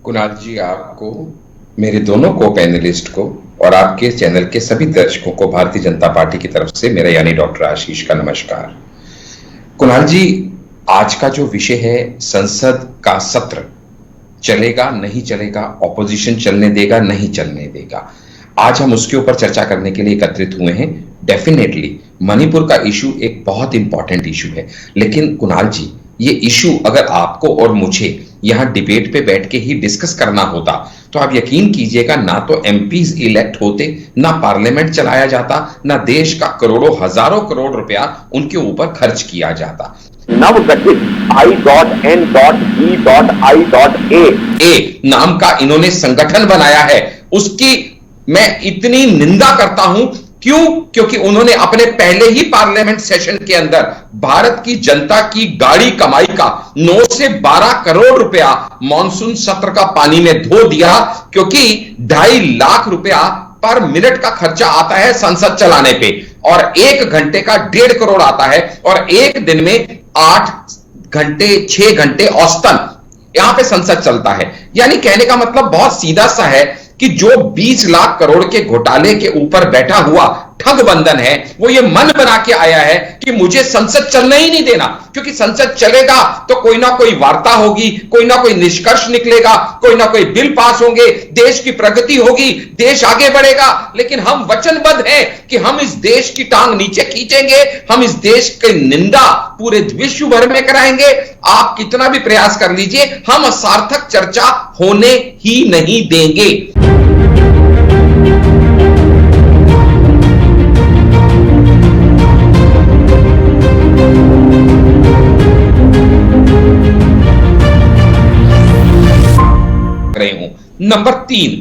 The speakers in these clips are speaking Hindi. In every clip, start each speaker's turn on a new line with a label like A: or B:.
A: कुणाल जी, आपको, मेरे दोनों को पैनलिस्ट को और आपके चैनल के सभी दर्शकों को भारतीय जनता पार्टी की तरफ से मेरा यानी डॉक्टर आशीष का नमस्कार। कुणाल जी, आज का जो विषय है, संसद का सत्र चलेगा नहीं चलेगा, ऑपोजिशन चलने देगा नहीं चलने देगा, आज हम उसके ऊपर चर्चा करने के लिए एकत्रित हुए हैं। डेफिनेटली मणिपुर का इशू एक बहुत इंपॉर्टेंट इशू है, लेकिन कुणाल जी, ये इशू अगर आपको और मुझे यहां डिबेट पे बैठ के ही डिस्कस करना होता तो आप यकीन कीजिएगा, ना तो एमपीज इलेक्ट होते, ना पार्लियामेंट चलाया जाता, ना देश का करोड़ों हजारों करोड़ रुपया उनके ऊपर खर्च किया जाता।
B: नवगठित I.N.I.A
A: नाम का इन्होंने संगठन बनाया है, उसकी मैं इतनी निंदा करता हूं। क्यों? क्योंकि उन्होंने अपने पहले ही पार्लियामेंट सेशन के अंदर भारत की जनता की गाड़ी कमाई का 9 से 12 करोड़ रुपया मॉनसून सत्र का पानी में धो दिया, क्योंकि 2.5 लाख रुपया पर मिनट का खर्चा आता है संसद चलाने पे, और 1 घंटे का 1.5 करोड़ आता है, और एक दिन में 8 घंटे 6 घंटे औसतन यहां पे संसद चलता है। यानी कहने का मतलब बहुत सीधा सा है कि जो 20 लाख करोड़ के घोटाले के ऊपर बैठा हुआ ठग बंधन है, वो ये मन बना के आया है कि मुझे संसद चलने ही नहीं देना, क्योंकि संसद चलेगा तो कोई ना कोई वार्ता होगी, कोई ना कोई निष्कर्ष निकलेगा, कोई ना कोई बिल पास होंगे, देश की प्रगति होगी, देश आगे बढ़ेगा। लेकिन हम वचनबद्ध हैं कि हम इस देश की टांग नीचे खींचेंगे, हम इस देश की निंदा पूरे विश्व भर में कराएंगे। आप कितना भी प्रयास कर लीजिए, हम सार्थक चर्चा होने ही नहीं देंगे। नंबर 3,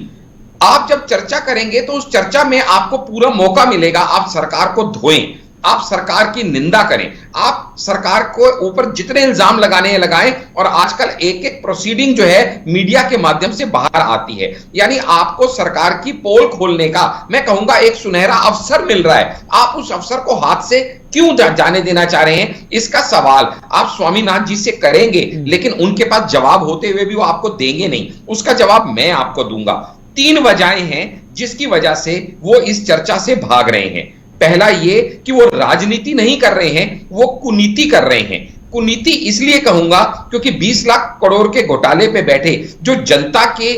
A: आप जब चर्चा करेंगे तो उस चर्चा में आपको पूरा मौका मिलेगा आप सरकार को धोएं, आप सरकार की निंदा करें, आप सरकार को ऊपर जितने इल्जाम लगाने हैं लगाएं। और आजकल एक एक प्रोसीडिंग जो है मीडिया के माध्यम से बाहर आती है, यानी आपको सरकार की पोल खोलने का, मैं कहूंगा, एक सुनहरा अवसर मिल रहा है। आप उस अवसर को हाथ से क्यों जाने देना चाह रहे हैं? इसका सवाल आप स्वामीनाथन जी से करेंगे, लेकिन उनके पास जवाब होते हुए भी वो आपको देंगे नहीं। उसका जवाब मैं आपको दूंगा। 3 वजहें हैं जिसकी वजह से वो इस चर्चा से भाग रहे हैं। पहला ये कि वो राजनीति नहीं कर रहे हैं, वो कुनीति कर रहे हैं। कुनीति इसलिए कहूंगा क्योंकि 20 लाख करोड़ के घोटाले पे बैठे जो जनता के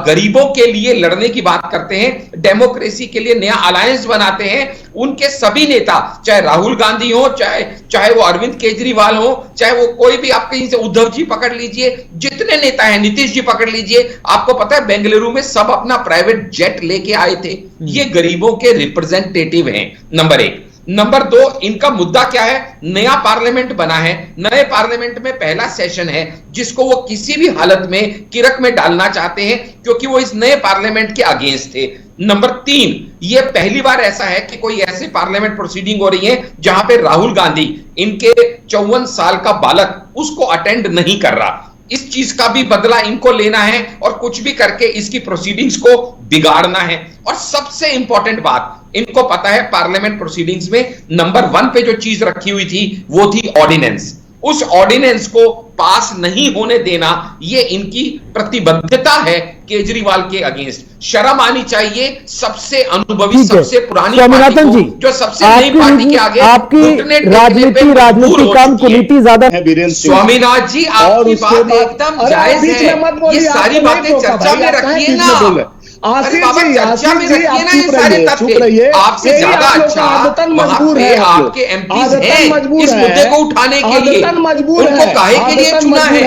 A: गरीबों के लिए लड़ने की बात करते हैं, डेमोक्रेसी के लिए नया अलायंस बनाते हैं, उनके सभी नेता, चाहे राहुल गांधी हो, चाहे वो अरविंद केजरीवाल हो, चाहे वो कोई भी, आप कहीं से उद्धव जी पकड़ लीजिए, जितने नेता हैं, नीतीश जी पकड़ लीजिए, आपको पता है बेंगलुरु में सब अपना प्राइवेट जेट लेके आए थे। ये गरीबों के रिप्रेजेंटेटिव हैं, नंबर 1। नंबर 2, इनका मुद्दा क्या है? नया पार्लियामेंट बना है, नए पार्लियामेंट में पहला सेशन है जिसको वो किसी भी हालत में किरक में डालना चाहते हैं, क्योंकि वो इस नए पार्लियामेंट के अगेंस्ट थे। नंबर 3, ये पहली बार ऐसा है कि कोई ऐसी पार्लियामेंट प्रोसीडिंग हो रही है जहां पे राहुल गांधी, इनके 54 साल का बालक, उसको अटेंड नहीं कर रहा। इस चीज का भी बदला इनको लेना है और कुछ भी करके इसकी प्रोसीडिंग्स को बिगाड़ना है। और सबसे इंपॉर्टेंट बात, इनको पता है पार्लियामेंट प्रोसीडिंग्स में नंबर 1 पे जो चीज रखी हुई थी वो थी ऑर्डिनेंस। उस ऑर्डिनेंस को पास नहीं होने देना, ये इनकी प्रतिबद्धता है केजरीवाल के अगेंस्ट। शर्म आनी चाहिए सबसे अनुभवी, सबसे पुरानी
C: स्वामीनाथन जी,
A: जो सबसे नई पार्टी के आगे
C: आपकी राजनीति कम, कुनीति ज्यादा है।
A: स्वामीनाथन जी, आपकी बात एकदम जायज है, ये सारी बातें चर्चा में रखिए ना। चर्चा में रखिए ना ये सारे तथ्य। आपसे ज्यादा अच्छा वहां पे आपके एमपीज हैं इस मुद्दे को उठाने के लिए, उनको काहे के लिए चुना है?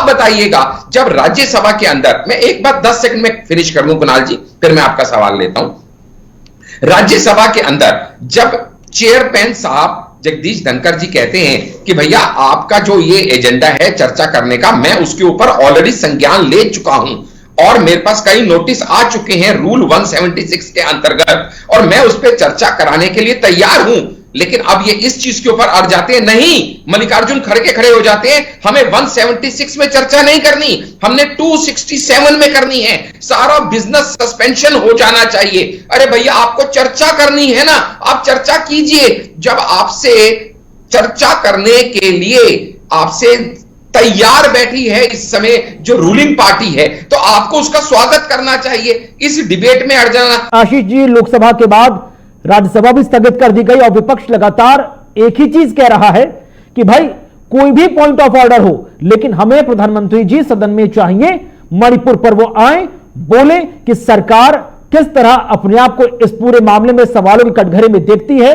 A: बताइएगा, जब राज्यसभा के अंदर, मैं एक बात 10 सेकंड में फिनिश कर दूं कुणाल जी, फिर मैं आपका सवाल लेता हूं। राज्यसभा के अंदर जब चेयरमैन साहब जगदीश धनखड़ जी कहते हैं कि भैया आपका जो ये एजेंडा है चर्चा करने का, मैं उसके ऊपर ऑलरेडी संज्ञान ले चुका हूं और मेरे पास कई नोटिस आ चुके हैं रूल 176 के अंतर्गत, और मैं उस पर चर्चा कराने के लिए तैयार हूं। लेकिन अब ये इस चीज के ऊपर अड़ जाते हैं, नहीं, मल्लिकार्जुन खड़के खड़े हो जाते हैं, हमें 176 में चर्चा नहीं करनी, हमने 267 में करनी है, सारा बिजनेस सस्पेंशन हो जाना चाहिए। अरे भैया, आपको चर्चा करनी है ना, आप चर्चा कीजिए। जब आपसे चर्चा करने के लिए आपसे तैयार बैठी है इस समय जो रूलिंग पार्टी है, तो आपको उसका स्वागत करना चाहिए। इस डिबेट में अड़ जाना।
C: आशीष जी, लोकसभा के बाद राज्यसभा भी स्थगित कर दी गई और विपक्ष लगातार एक ही चीज कह रहा है कि भाई कोई भी पॉइंट ऑफ ऑर्डर हो, लेकिन हमें प्रधानमंत्री जी सदन में चाहिए। मणिपुर पर वो आए, बोले कि सरकार किस तरह अपने आप को इस पूरे मामले में सवालों के कटघरे में देखती है।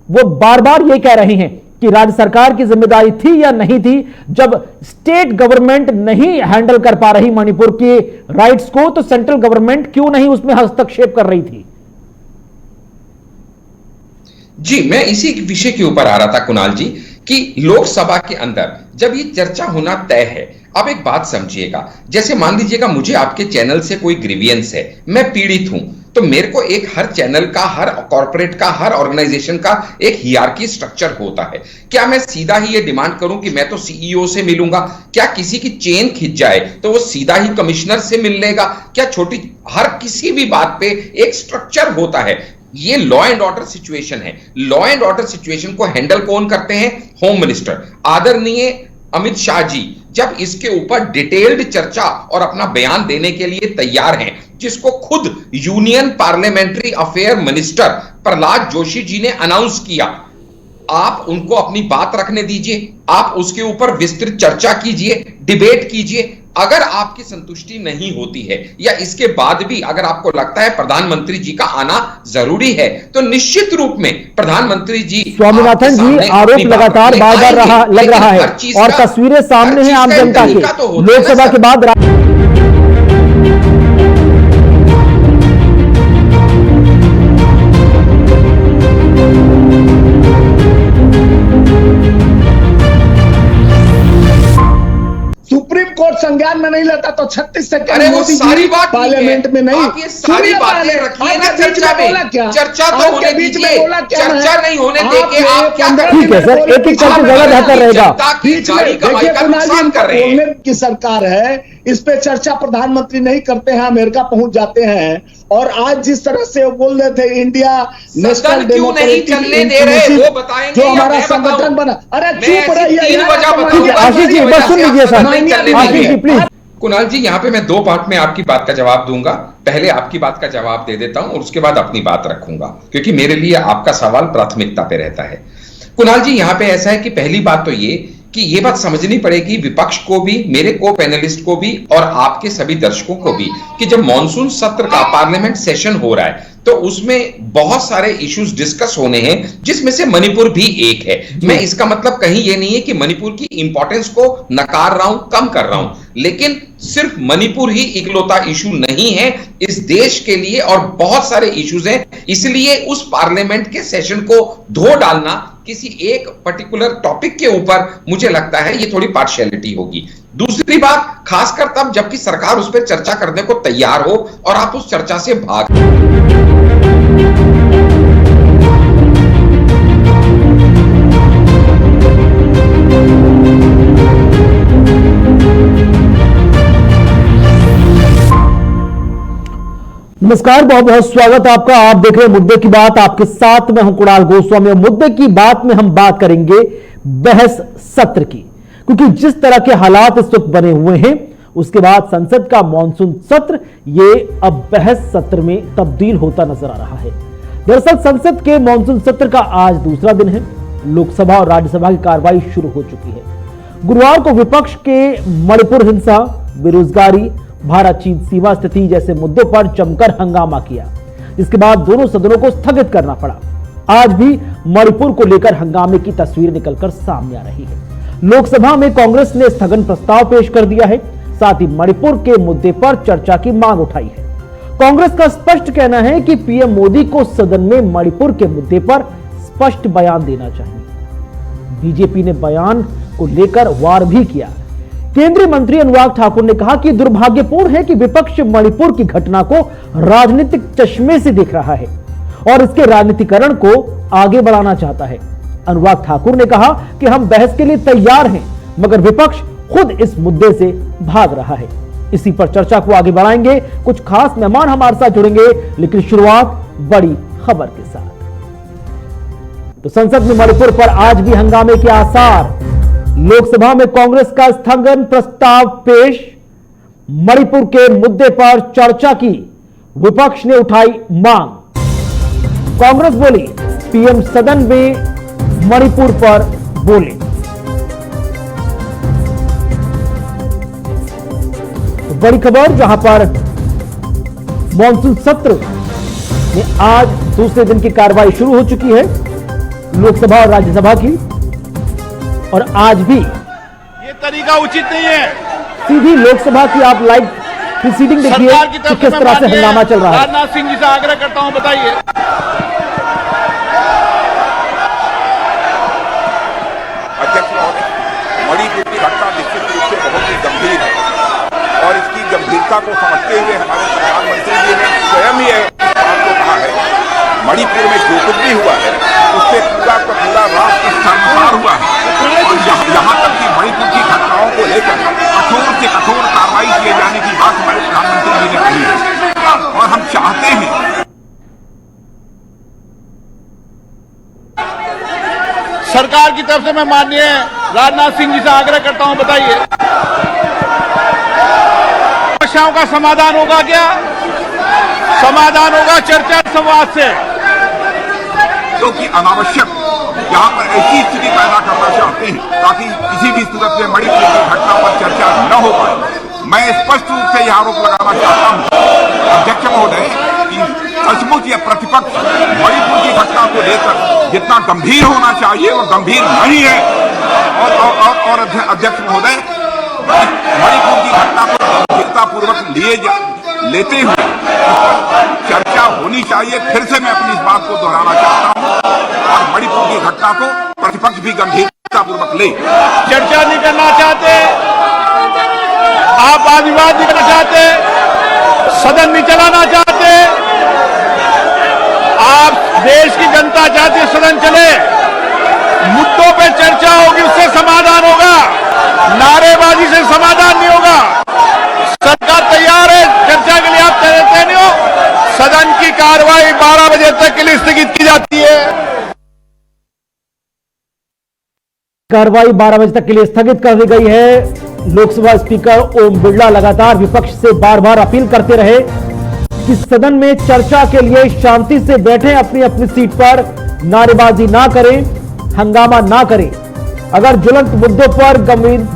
C: वो बार बार ये कह रहे हैं कि राज्य सरकार की जिम्मेदारी थी या नहीं थी, जब स्टेट गवर्नमेंट नहीं हैंडल कर पा रही मणिपुर के राइट्स को, तो सेंट्रल गवर्नमेंट क्यों नहीं उसमें हस्तक्षेप कर रही थी।
A: जी, मैं इसी विषय के ऊपर आ रहा था कुणाल जी कि लोकसभा के अंदर जब ये चर्चा होना तय है, अब एक बात समझिएगा, जैसे मान लीजिएगा मुझे आपके चैनल से कोई ग्रीवियंस है, मैं पीड़ित हूं, तो मेरे को एक हर चैनल का, हर कॉर्पोरेट का, हर ऑर्गेनाइजेशन का एक हियरार्की स्ट्रक्चर होता है। क्या मैं सीधा ही ये डिमांड करूं कि मैं तो सीईओ से मिलूंगा? क्या किसी की चेन खिंच जाए तो वो सीधा ही कमिश्नर से मिल लेगा? क्या छोटी, हर किसी भी बात पे एक स्ट्रक्चर होता है। ये लॉ एंड ऑर्डर सिचुएशन है। लॉ एंड ऑर्डर सिचुएशन को हैंडल कौन करते हैं? होम मिनिस्टर आदरणीय अमित शाह जी जब इसके ऊपर डिटेल्ड चर्चा और अपना बयान देने के लिए तैयार हैं, जिसको खुद union parliamentary affair minister Pralhad Joshi ji ने अनाउंस किया, आप उनको अपनी बात रखने दीजिए, आप उसके ऊपर विस्तृत चर्चा कीजिए, डिबेट कीजिए। अगर आपकी संतुष्टि नहीं होती है या इसके बाद भी अगर आपको लगता है प्रधानमंत्री जी का आना जरूरी है, तो निश्चित रूप में प्रधानमंत्री जी,
C: स्वामीनाथन जी, आरोप लगातार बार-बार लग रहा है और तस्वीरें सामने हैं आम जनता के। लोकसभा के बाद
D: सुप्रीम कोर्ट संज्ञान में नहीं लेता तो 36 सेकंड
A: अरे वो सारी बात
D: पार्लियामेंट में नहीं,
A: आप ये सारी बातें रखिए ना चर्चा में। चर्चा तो होने दीजिए, चर्चा नहीं होने देंगे आप क्या करेंगे?
C: ठीक है सर, एक एक करके जगह बेहतर रहेगा।
D: देखिए कुणाल जी, की सरकार है, इस पे चर्चा प्रधानमंत्री नहीं करते हैं, अमेरिका पहुंच जाते हैं। और आज जिस तरह से वो बोल रहे थे इंडिया नेशनल
A: क्यों नहीं चलने दे रहे वो बताएंगे,
D: जो हमारा संगठन बना। अरे चुप रहिए,
C: आशीष जी बस सुन लीजिए सर, आशीष जी प्लीज।
A: कुणाल जी, यहां पे मैं दो पार्ट में आपकी बात का जवाब दूंगा। पहले आपकी बात का जवाब दे देता हूं और उसके बाद अपनी बात रखूंगा, क्योंकि मेरे लिए आपका सवाल प्राथमिकता पे रहता है। कुणाल जी, यहां पे ऐसा है कि पहली बात तो ये कि ये बात समझनी पड़ेगी विपक्ष को भी, मेरे को पैनलिस्ट को भी और आपके सभी दर्शकों को भी, कि जब मॉनसून सत्र का पार्लियामेंट सेशन हो रहा है तो उसमें बहुत सारे इश्यूज डिस्कस होने हैं, जिसमें से मणिपुर भी एक है। मैं इसका मतलब कहीं ये नहीं है कि मणिपुर की इंपॉर्टेंस को नकार रहा हूं, कम कर रहा हूं, लेकिन सिर्फ मणिपुर ही इकलौता इशू नहीं है इस देश के लिए, और बहुत सारे इश्यूज हैं। इसलिए उस पार्लियामेंट के सेशन को धो डालना किसी एक पर्टिकुलर टॉपिक के ऊपर, मुझे लगता है ये थोड़ी पार्शियलिटी होगी। दूसरी बात, खासकर तब जबकि सरकार उस पर चर्चा करने को तैयार हो और आप उस चर्चा से भाग।
C: नमस्कार, बहुत बहुत स्वागत आपका। आप देख रहे हैं मुद्दे की बात, आपके साथ में हूं कुणाल गोस्वामी। मुद्दे की बात में हम बात करेंगे बहस सत्र की, क्योंकि जिस तरह के हालात इस वक्त बने हुए हैं, उसके बाद संसद का मॉनसून सत्र ये अब बहस सत्र में तब्दील होता नजर आ रहा है। दरअसल संसद के मॉनसून सत्र का आज दूसरा दिन है। लोकसभा और राज्यसभा की कार्रवाई शुरू हो चुकी है। गुरुवार को विपक्ष के मणिपुर हिंसा, बेरोजगारी, भारत चीन सीमा स्थिति जैसे मुद्दों पर जमकर हंगामा किया, जिसके बाद दोनों सदनों को स्थगित करना पड़ा। आज भी मणिपुर को लेकर हंगामे की तस्वीर निकलकर सामने आ रही है। लोकसभा में कांग्रेस ने स्थगन प्रस्ताव पेश कर दिया है, साथ ही मणिपुर के मुद्दे पर चर्चा की मांग उठाई है। कांग्रेस का स्पष्ट कहना है कि पीएम मोदी को सदन में मणिपुर के मुद्दे पर स्पष्ट बयान देना चाहिए। बीजेपी ने बयान को लेकर वार भी किया। केंद्रीय मंत्री अनुराग ठाकुर ने कहा कि दुर्भाग्यपूर्ण है कि विपक्ष मणिपुर की घटना को राजनीतिक चश्मे से देख रहा है और इसके राजनीतिकरण को आगे बढ़ाना चाहता है। अनुराग ठाकुर ने कहा कि हम बहस के लिए तैयार हैं, मगर विपक्ष खुद इस मुद्दे से भाग रहा है। इसी पर चर्चा को आगे बढ़ाएंगे। कुछ खास मेहमान हमारे साथ जुड़ेंगे, लेकिन शुरुआत बड़ी खबर के साथ। तो संसद में मणिपुर पर आज भी हंगामे के आसार। लोकसभा में कांग्रेस का स्थगन प्रस्ताव पेश। मणिपुर के मुद्दे पर चर्चा की, विपक्ष ने उठाई मांग। कांग्रेस बोली, पीएम सदन में मणिपुर पर बोले। तो बड़ी खबर, जहां पर मॉनसून सत्र में आज दूसरे दिन की कार्रवाई शुरू हो चुकी है, लोकसभा और राज्यसभा की, और आज भी
E: ये तरीका उचित नहीं है।
C: सीधी लोकसभा की आप लाइव प्रोसीडिंग देखिए कि किस तरह से हंगामा चल रहा है।
E: राजनाथ सिंह जी से आग्रह करता हूं, बताइए।
F: अध्यक्ष महोदय, मणिपुर की घटना निश्चित रूप से बहुत ही गंभीर है और इसकी गंभीरता को समझते हुए हमारे प्रधानमंत्री जी ने स्वयं ही बात को कहा है। मणिपुर में जो कुछ भी हुआ है उससे पूरा का पूरा राष्ट्र शर्मसार हुआ है और यहाँ तक कि मणिपुर की घटनाओं को लेकर कठोर से कठोर कार्रवाई किए जाने की बात हमारे प्रधानमंत्री जी ने कही है और हम चाहते हैं।
E: सरकार की तरफ से मैं माननीय राजनाथ सिंह जी से आग्रह करता हूं, बताइए। समस्याओं का समाधान होगा क्या? समाधान होगा चर्चा संवाद से,
F: क्योंकि अनावश्यक यहाँ पर ऐसी स्थिति पैदा करना चाहते हैं ताकि किसी भी सूरत में मणिपुर की घटना पर चर्चा न हो पाए। मैं स्पष्ट रूप से यह आरोप लगाना चाहता हूँ अध्यक्ष महोदय कि सचमुच यह प्रतिपक्ष मणिपुर की घटना को लेकर जितना गंभीर होना चाहिए वो गंभीर नहीं है और अध्यक्ष महोदय मणिपुर की घटना को गंभीरतापूर्वक लेते हुए चर्चा होनी चाहिए। फिर से मैं अपनी इस बात को दोहराना चाहता हूं और मणिपुर की घटना को प्रतिपक्ष भी गंभीरतापूर्वक ले।
E: चर्चा नहीं करना चाहते, आप वाद विवाद नहीं करना चाहते, सदन नहीं चलाना चाहते, आप देश की जनता चाहती है सदन चले, मुद्दों पे चर्चा होगी, उससे समाधान होगा, नारेबाजी से समाधान नहीं होगा। सरकार तैयार है चर्चा के लिए, आप तैयार नहीं हो। सदन की कार्रवाई 12 बजे तक के लिए स्थगित की जाती है।
C: कार्रवाई 12 बजे तक के लिए स्थगित कर दी गई है। लोकसभा स्पीकर ओम बिरला लगातार विपक्ष से बार बार अपील करते रहे कि सदन में चर्चा के लिए शांति से बैठें, अपनी अपनी सीट पर, नारेबाजी ना करें, हंगामा ना करें। अगर ज्वलंत मुद्दों पर,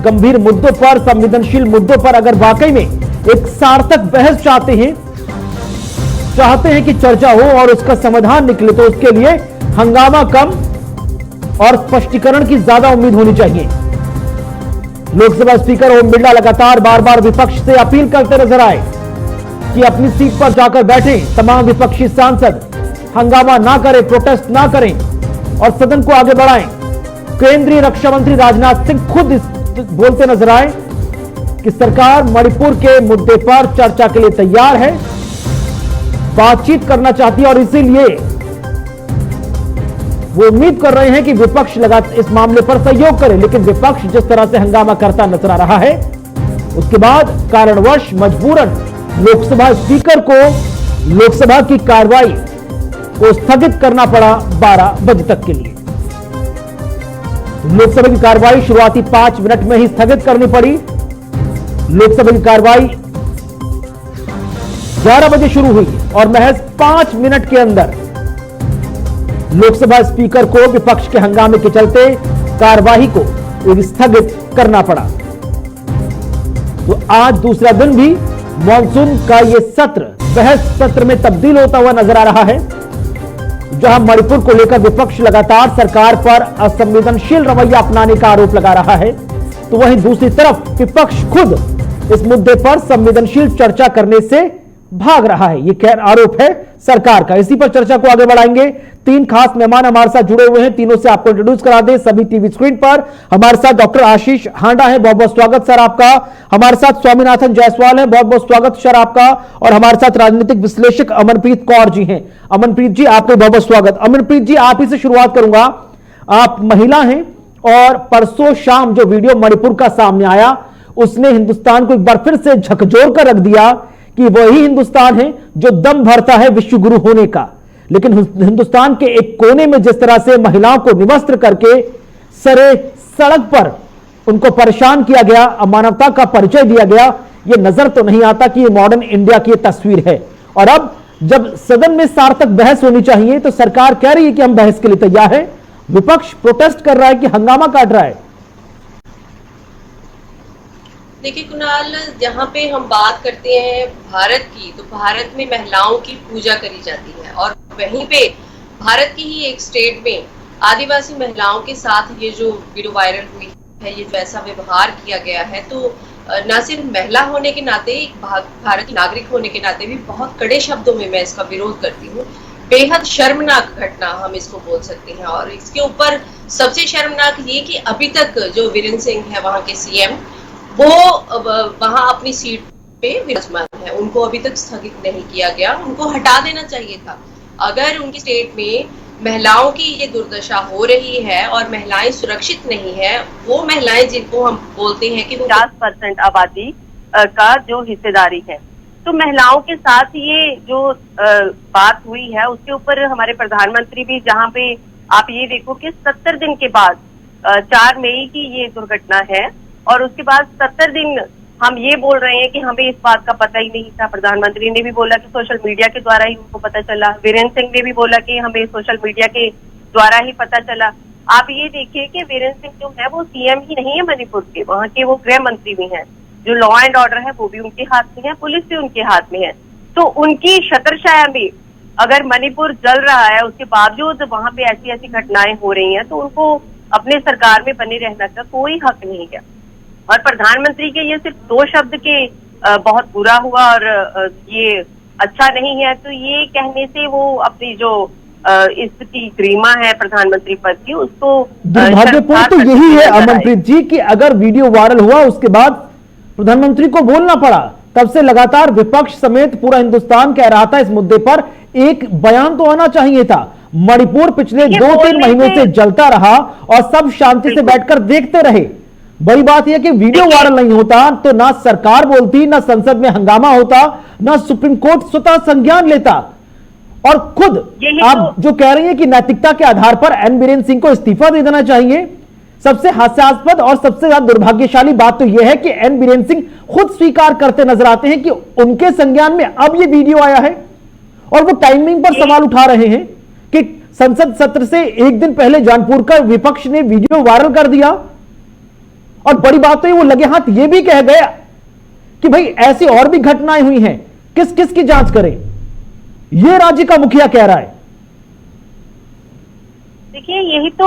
C: गंभीर मुद्दों पर, संवेदनशील मुद्दों पर अगर वाकई में एक सार्थक बहस चाहते हैं कि चर्चा हो और उसका समाधान निकले, तो उसके लिए हंगामा कम और स्पष्टीकरण की ज्यादा उम्मीद होनी चाहिए। लोकसभा स्पीकर ओम बिरला लगातार बार बार विपक्ष से अपील करते नजर आए कि अपनी सीट पर जाकर बैठें। तमाम विपक्षी सांसद हंगामा ना करें, प्रोटेस्ट ना करें और सदन को आगे बढ़ाएं। केंद्रीय रक्षा मंत्री राजनाथ सिंह खुद बोलते नजर आए कि सरकार मणिपुर के मुद्दे पर चर्चा के लिए तैयार है, बातचीत करना चाहती है और इसीलिए वो उम्मीद कर रहे हैं कि विपक्ष लगातार इस मामले पर सहयोग करे। लेकिन विपक्ष जिस तरह से हंगामा करता नजर आ रहा है, उसके बाद कारणवश मजबूरन लोकसभा स्पीकर को लोकसभा की कार्रवाई को स्थगित करना पड़ा 12 बजे तक के लिए। लोकसभा की कार्रवाई शुरुआती 5 मिनट में ही स्थगित करनी पड़ी। लोकसभा की कार्रवाई 11 बजे शुरू हुई और महज 5 मिनट के अंदर लोकसभा स्पीकर को विपक्ष के हंगामे के चलते कार्यवाही को स्थगित करना पड़ा। तो आज दूसरा दिन भी मॉनसून का यह सत्र बहस सत्र में तब्दील होता हुआ नजर आ रहा है, जहां मणिपुर को लेकर विपक्ष लगातार सरकार पर असंवेदनशील रवैया अपनाने का आरोप लगा रहा है, तो वहीं दूसरी तरफ विपक्ष खुद इस मुद्दे पर संवेदनशील चर्चा करने से भाग रहा है। यह आरोप है सरकार का। इसी पर चर्चा को आगे बढ़ाएंगे। तीन खास मेहमान हमारे साथ जुड़े हुए हैं, तीनों से आपको इंट्रोड्यूस करा दें सभी टीवी स्क्रीन पर। हमारे साथ डॉक्टर आशीष हांडा है, बहुत बहुत स्वागत सर आपका। हमारे साथ स्वामीनाथन जायसवाल है, बहुत बहुत स्वागत सर आपका। और हमारे साथ राजनीतिक विश्लेषक अमनप्रीत कौर जी हैं। अमनप्रीत जी आपको बहुत बहुत स्वागत। अमनप्रीत जी आप ही से शुरुआत करूंगा। आप महिला हैं और परसों शाम जो वीडियो मणिपुर का सामने आया उसने हिंदुस्तान को एक बार फिर से झकझोर कर रख दिया कि वही हिंदुस्तान है जो दम भरता है विश्व गुरु होने का। लेकिन हिंदुस्तान के एक कोने में जिस तरह से महिलाओं को निवस्त्र करके सरे सड़क पर उनको परेशान किया गया, अमानवता का परिचय दिया गया, यह नजर तो नहीं आता कि यह मॉडर्न इंडिया की तस्वीर है। और अब जब सदन में सार्थक बहस होनी चाहिए तो सरकार कह रही है कि हम बहस के लिए तैयार है, विपक्ष प्रोटेस्ट कर रहा है कि हंगामा काट रहा है।
G: देखिए कुणाल, जहाँ पे हम बात करते हैं भारत की, तो भारत में महिलाओं की पूजा करी जाती है और वहीं पे भारत की ही एक स्टेट में आदिवासी महिलाओं के साथ ये जो वीडियो वायरल हुई है, ये जो ऐसा व्यवहार किया गया है, तो न सिर्फ महिला होने के नाते, एक भारत की नागरिक होने के नाते भी बहुत कड़े शब्दों में मैं इसका विरोध करती हूँ। बेहद शर्मनाक घटना हम इसको बोल सकते हैं। और इसके ऊपर सबसे शर्मनाक ये कि अभी तक जो वीरेंद्र सिंह है वहाँ के सीएम, वो वहां अपनी सीट पे विराजमान है, उनको अभी तक स्थगित नहीं किया गया, उनको हटा देना चाहिए था। अगर उनकी स्टेट में महिलाओं की ये दुर्दशा हो रही है और महिलाएं सुरक्षित नहीं है, वो महिलाएं जिनको हम बोलते हैं कि
H: 50% आबादी का जो हिस्सेदारी है, तो महिलाओं के साथ ये जो बात हुई है उसके ऊपर हमारे प्रधानमंत्री भी, जहाँ पे आप ये देखो कि 70 दिन के बाद 4 मई की ये दुर्घटना है और उसके बाद 70 दिन हम ये बोल रहे हैं कि हमें इस बात का पता ही नहीं था। प्रधानमंत्री ने भी बोला कि सोशल मीडिया के द्वारा ही उनको पता चला, वीरेंद्र सिंह ने भी बोला कि हमें सोशल मीडिया के द्वारा ही पता चला। आप ये देखिए कि वीरेंद्र सिंह जो है वो सीएम ही नहीं है मणिपुर के, वहाँ के वो गृह मंत्री भी हैं, जो लॉ एंड ऑर्डर है वो भी उनके हाथ में है, पुलिस भी उनके हाथ में है। तो उनकी छत्रछाया में अगर मणिपुर जल रहा है, उसके बावजूद वहां पे ऐसी ऐसी घटनाएं हो रही हैं, तो उनको अपने सरकार में बने रहने का कोई हक नहीं है। और प्रधानमंत्री के ये सिर्फ 2 शब्द के बहुत बुरा हुआ और ये अच्छा नहीं है, तो ये कहने से वो अपनी जो इसकी गरिमा है प्रधानमंत्री पद की, उसको
C: दुर्भाग्यपूर्ण तो यही है अमनप्रीत जी कि अगर वीडियो वायरल हुआ उसके बाद प्रधानमंत्री को बोलना पड़ा। तब से लगातार विपक्ष समेत पूरा हिंदुस्तान कह रहा था इस मुद्दे पर एक बयान तो आना चाहिए था। मणिपुर पिछले 2-3 महीनों से जलता रहा और सब शांति से बैठकर देखते रहे। बड़ी बात यह कि वीडियो वायरल नहीं होता तो ना सरकार बोलती, ना संसद में हंगामा होता, ना सुप्रीम कोर्ट स्वतः संज्ञान लेता। और खुद आप जो कह रही हैं कि नैतिकता के आधार पर एन बीरेन सिंह को इस्तीफा दे देना चाहिए, सबसे हास्यास्पद और सबसे ज्यादा दुर्भाग्यशाली बात तो यह है कि एन बीरेन सिंह खुद स्वीकार करते नजर आते हैं कि उनके संज्ञान में अब यह वीडियो आया है और वो टाइमिंग पर सवाल उठा रहे हैं कि संसद सत्र से एक दिन पहले जानपुर का विपक्ष ने वीडियो वायरल कर दिया। और बड़ी बात तो ये वो लगे हाथ ये भी कह गया कि भाई ऐसी और भी घटनाएं हुई हैं, किस किस की जांच करें, ये राज्य का मुखिया कह रहा है।
H: देखिए यही तो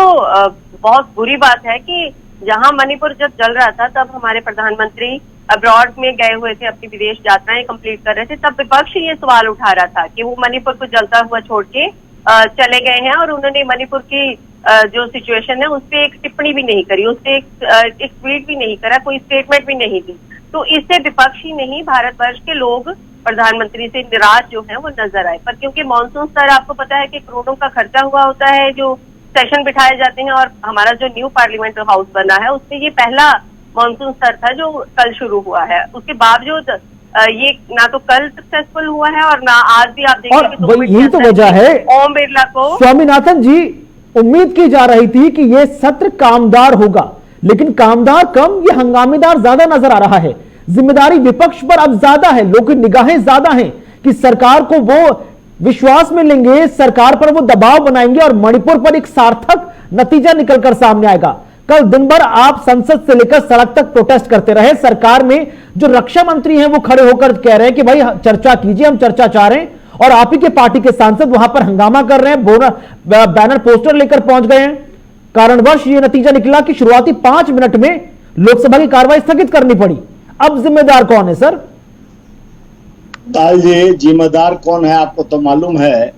H: बहुत बुरी बात है कि जहां मणिपुर जब जल रहा था तब हमारे प्रधानमंत्री अब्रॉड में गए हुए थे, अपनी विदेश यात्राएं कंप्लीट कर रहे थे, तब विपक्ष ये सवाल उठा रहा था कि वो मणिपुर को जलता हुआ छोड़ के चले गए हैं और उन्होंने मणिपुर की जो सिचुएशन है उस पर एक टिप्पणी भी नहीं करी, उस पर एक ट्वीट भी नहीं करा, कोई स्टेटमेंट भी नहीं दी। तो इससे विपक्ष ही नहीं भारतवर्ष के लोग प्रधानमंत्री से निराश जो है वो नजर आए। पर क्योंकि मानसून स्तर आपको पता है कि करोड़ों का खर्चा हुआ होता है, जो सेशन बिठाए जाते हैं, और हमारा जो न्यू पार्लियामेंट हाउस बना है उसमें ये पहला मानसून स्तर था जो कल शुरू हुआ है। उसके बावजूद ये ना तो कल सक्सेसफुल हुआ है और ना आज भी आप देखेंगे।
C: यही तो वजह है
H: ओम बिरला को,
C: स्वामीनाथन जी, उम्मीद की जा रही थी कि यह सत्र कामदार होगा, लेकिन कामदार कम, यह हंगामेदार ज्यादा नजर आ रहा है। जिम्मेदारी विपक्ष पर अब ज्यादा है, लोगों की निगाहें ज्यादा हैं कि सरकार को वो विश्वास में लेंगे, सरकार पर वो दबाव बनाएंगे और मणिपुर पर एक सार्थक नतीजा निकलकर सामने आएगा। कल दिन भर आप संसद से लेकर सड़क तक प्रोटेस्ट करते रहे। सरकार में जो रक्षा मंत्री हैं वो खड़े होकर कह रहे हैं कि भाई चर्चा कीजिए, हम चर्चा चाह रहे हैं, और आप ही के पार्टी के सांसद वहां पर हंगामा कर रहे हैं, बैनर पोस्टर लेकर पहुंच गए हैं। कारणवश ये नतीजा निकला कि शुरुआती 5 मिनट में लोकसभा की कार्रवाई स्थगित करनी पड़ी। अब जिम्मेदार कौन है सर?
D: लाल जी, जिम्मेदार कौन है आपको तो मालूम है।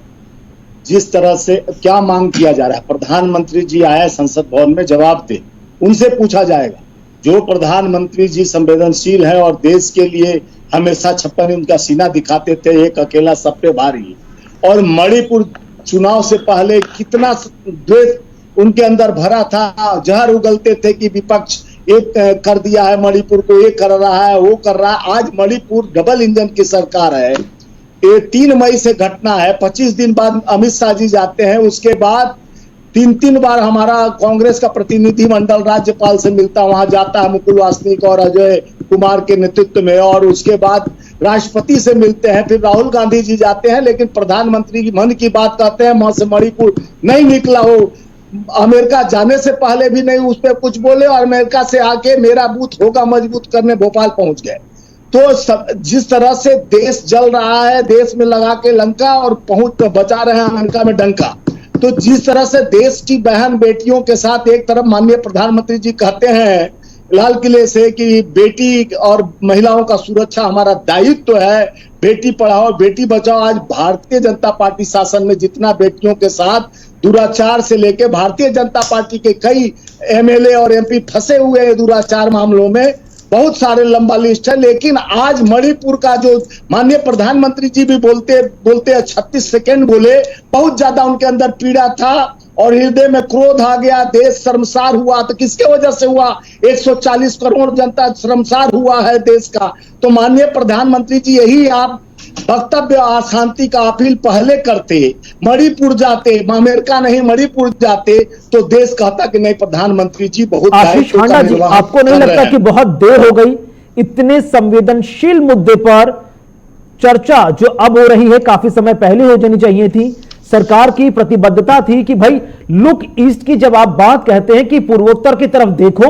D: जिस तरह से क्या मांग किया जा रहा है, प्रधानमंत्री जी आए संसद भवन में, जवाब दे, उनसे पूछा जाएगा। जो प्रधानमंत्री जी संवेदनशील है और देश के लिए हमेशा 56 उनका सीना दिखाते थे, एक अकेला सब पे भारी। और मणिपुर चुनाव से पहले कितना द्वेष उनके अंदर भरा था, जहर उगलते थे कि विपक्ष एक कर दिया है मणिपुर को, ये कर रहा है, वो कर रहा है। आज मणिपुर डबल इंजन की सरकार है। ये 3 मई से घटना है, 25 दिन बाद अमित शाह जी जाते हैं, उसके बाद 3 बार हमारा कांग्रेस का प्रतिनिधि मंडल राज्यपाल से मिलता, वहां जाता है मुकुल वासनिक और अजय कुमार के नेतृत्व में, और उसके बाद राष्ट्रपति से मिलते हैं, फिर राहुल गांधी जी जाते हैं, लेकिन प्रधानमंत्री की मन की बात कहते हैं, वहां से मणिपुर नहीं निकला। हो अमेरिका जाने से पहले भी नहीं उस पर कुछ बोले, और अमेरिका से आके मेरा बूथ होगा मजबूत करने भोपाल पहुंच गए। तो जिस तरह से देश जल रहा है, देश में लगा के लंका और पहुंच बचा रहे हैं अमेरिका में डंका। तो जिस तरह से देश की बहन बेटियों के साथ एक तरफ माननीय प्रधानमंत्री जी कहते हैं लाल किले से कि बेटी और महिलाओं का सुरक्षा हमारा दायित्व है, बेटी पढ़ाओ बेटी बचाओ। आज भारतीय जनता पार्टी शासन में जितना बेटियों के साथ दुराचार से लेके भारतीय जनता पार्टी के कई एमएलए और एमपी फंसे हुए हैं दुराचार मामलों में, बहुत सारे लंबा लिस्ट है। लेकिन आज मणिपुर का जो माननीय प्रधानमंत्री जी भी बोलते 36 सेकेंड बोले, बहुत ज्यादा उनके अंदर पीड़ा था और हृदय में क्रोध आ गया, देश शर्मसार हुआ। तो किसके वजह से हुआ? 140 करोड़ जनता शर्मसार हुआ है देश का। तो माननीय प्रधानमंत्री जी, यही आप वक्तव्य अशांति का अपील पहले करते, मणिपुर जाते, अमेरिका नहीं मणिपुर जाते, तो देश कहता कि नहीं प्रधानमंत्री जी बहुत।
C: आशीष हांडा जी, आपको नहीं लगता कि बहुत देर हो गई? इतने संवेदनशील मुद्दे पर चर्चा जो अब हो रही है, काफी समय पहले हो जानी चाहिए थी। सरकार की प्रतिबद्धता थी कि भाई लुक ईस्ट की जब आप बात कहते हैं कि पूर्वोत्तर की तरफ देखो,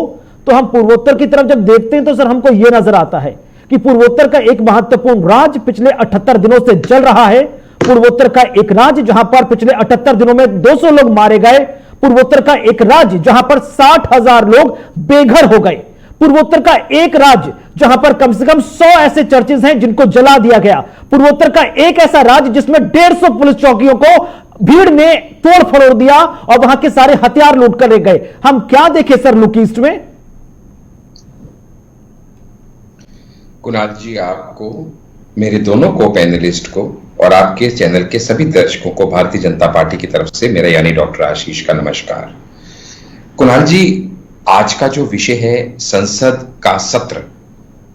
C: तो हम पूर्वोत्तर की तरफ जब देखते हैं तो सर हमको यह नजर आता है कि पूर्वोत्तर का एक महत्वपूर्ण राज्य पिछले 78 दिनों से जल रहा है। पूर्वोत्तर का एक राज्य जहां पर पिछले 78 दिनों में 200 लोग मारे गए। पूर्वोत्तर का एक राज्य जहां पर 60,000 लोग बेघर हो गए। पूर्वोत्तर का एक राज्य जहां पर कम से कम 100 ऐसे चर्चेज हैं जिनको जला दिया गया। पूर्वोत्तर का एक ऐसा राज्य जिसमें 150 पुलिस चौकियों को भीड़ ने तोड़ फरोड़ दिया और वहां के सारे हथियार लूट कर ले गए। हम क्या देखें सर लुक ईस्ट में?
A: कुणाल जी, आपको, मेरे दोनों को पैनलिस्ट को और आपके चैनल के सभी दर्शकों को भारतीय जनता पार्टी की तरफ से मेरा यानी डॉक्टर आशीष का नमस्कार। कुणाल जी, आज का जो विषय है, संसद का सत्र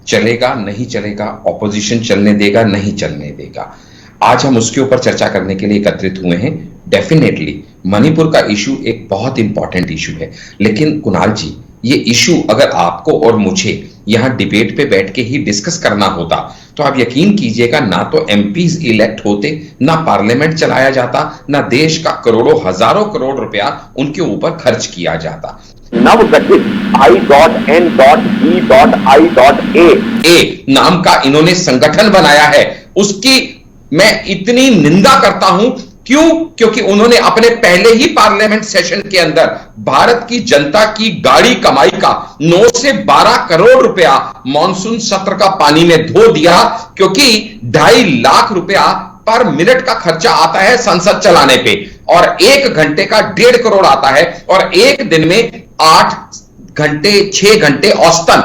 A: चलेगा नहीं चलेगा, ऑपोजिशन चलने देगा नहीं चलने देगा, आज हम उसके ऊपर चर्चा करने के लिए एकत्रित हुए हैं। डेफिनेटली मणिपुर का इशू एक बहुत इंपॉर्टेंट इशू है, लेकिन कुणाल जी, ये इशू अगर आपको और मुझे यहां डिबेट पे बैठ के ही डिस्कस करना होता तो आप यकीन कीजिएगा, ना तो एमपीज इलेक्ट होते, ना पार्लियामेंट चलाया जाता, ना देश का करोड़ों हजारों करोड़ रुपया उनके ऊपर खर्च किया जाता।
B: नवगठित I.N.E.I.A
A: नाम का इन्होंने संगठन बनाया है, उसकी मैं इतनी निंदा करता हूं। क्यों? क्योंकि उन्होंने अपने पहले ही पार्लियामेंट सेशन के अंदर भारत की जनता की गाड़ी कमाई का 9 से 12 करोड़ रुपया मॉनसून सत्र का पानी में धो दिया, क्योंकि 2.5 लाख रुपया पर मिनट का खर्चा आता है संसद चलाने पे, और 1 घंटे का 1.5 करोड़ आता है, और एक दिन में 8 घंटे 6 घंटे औसतन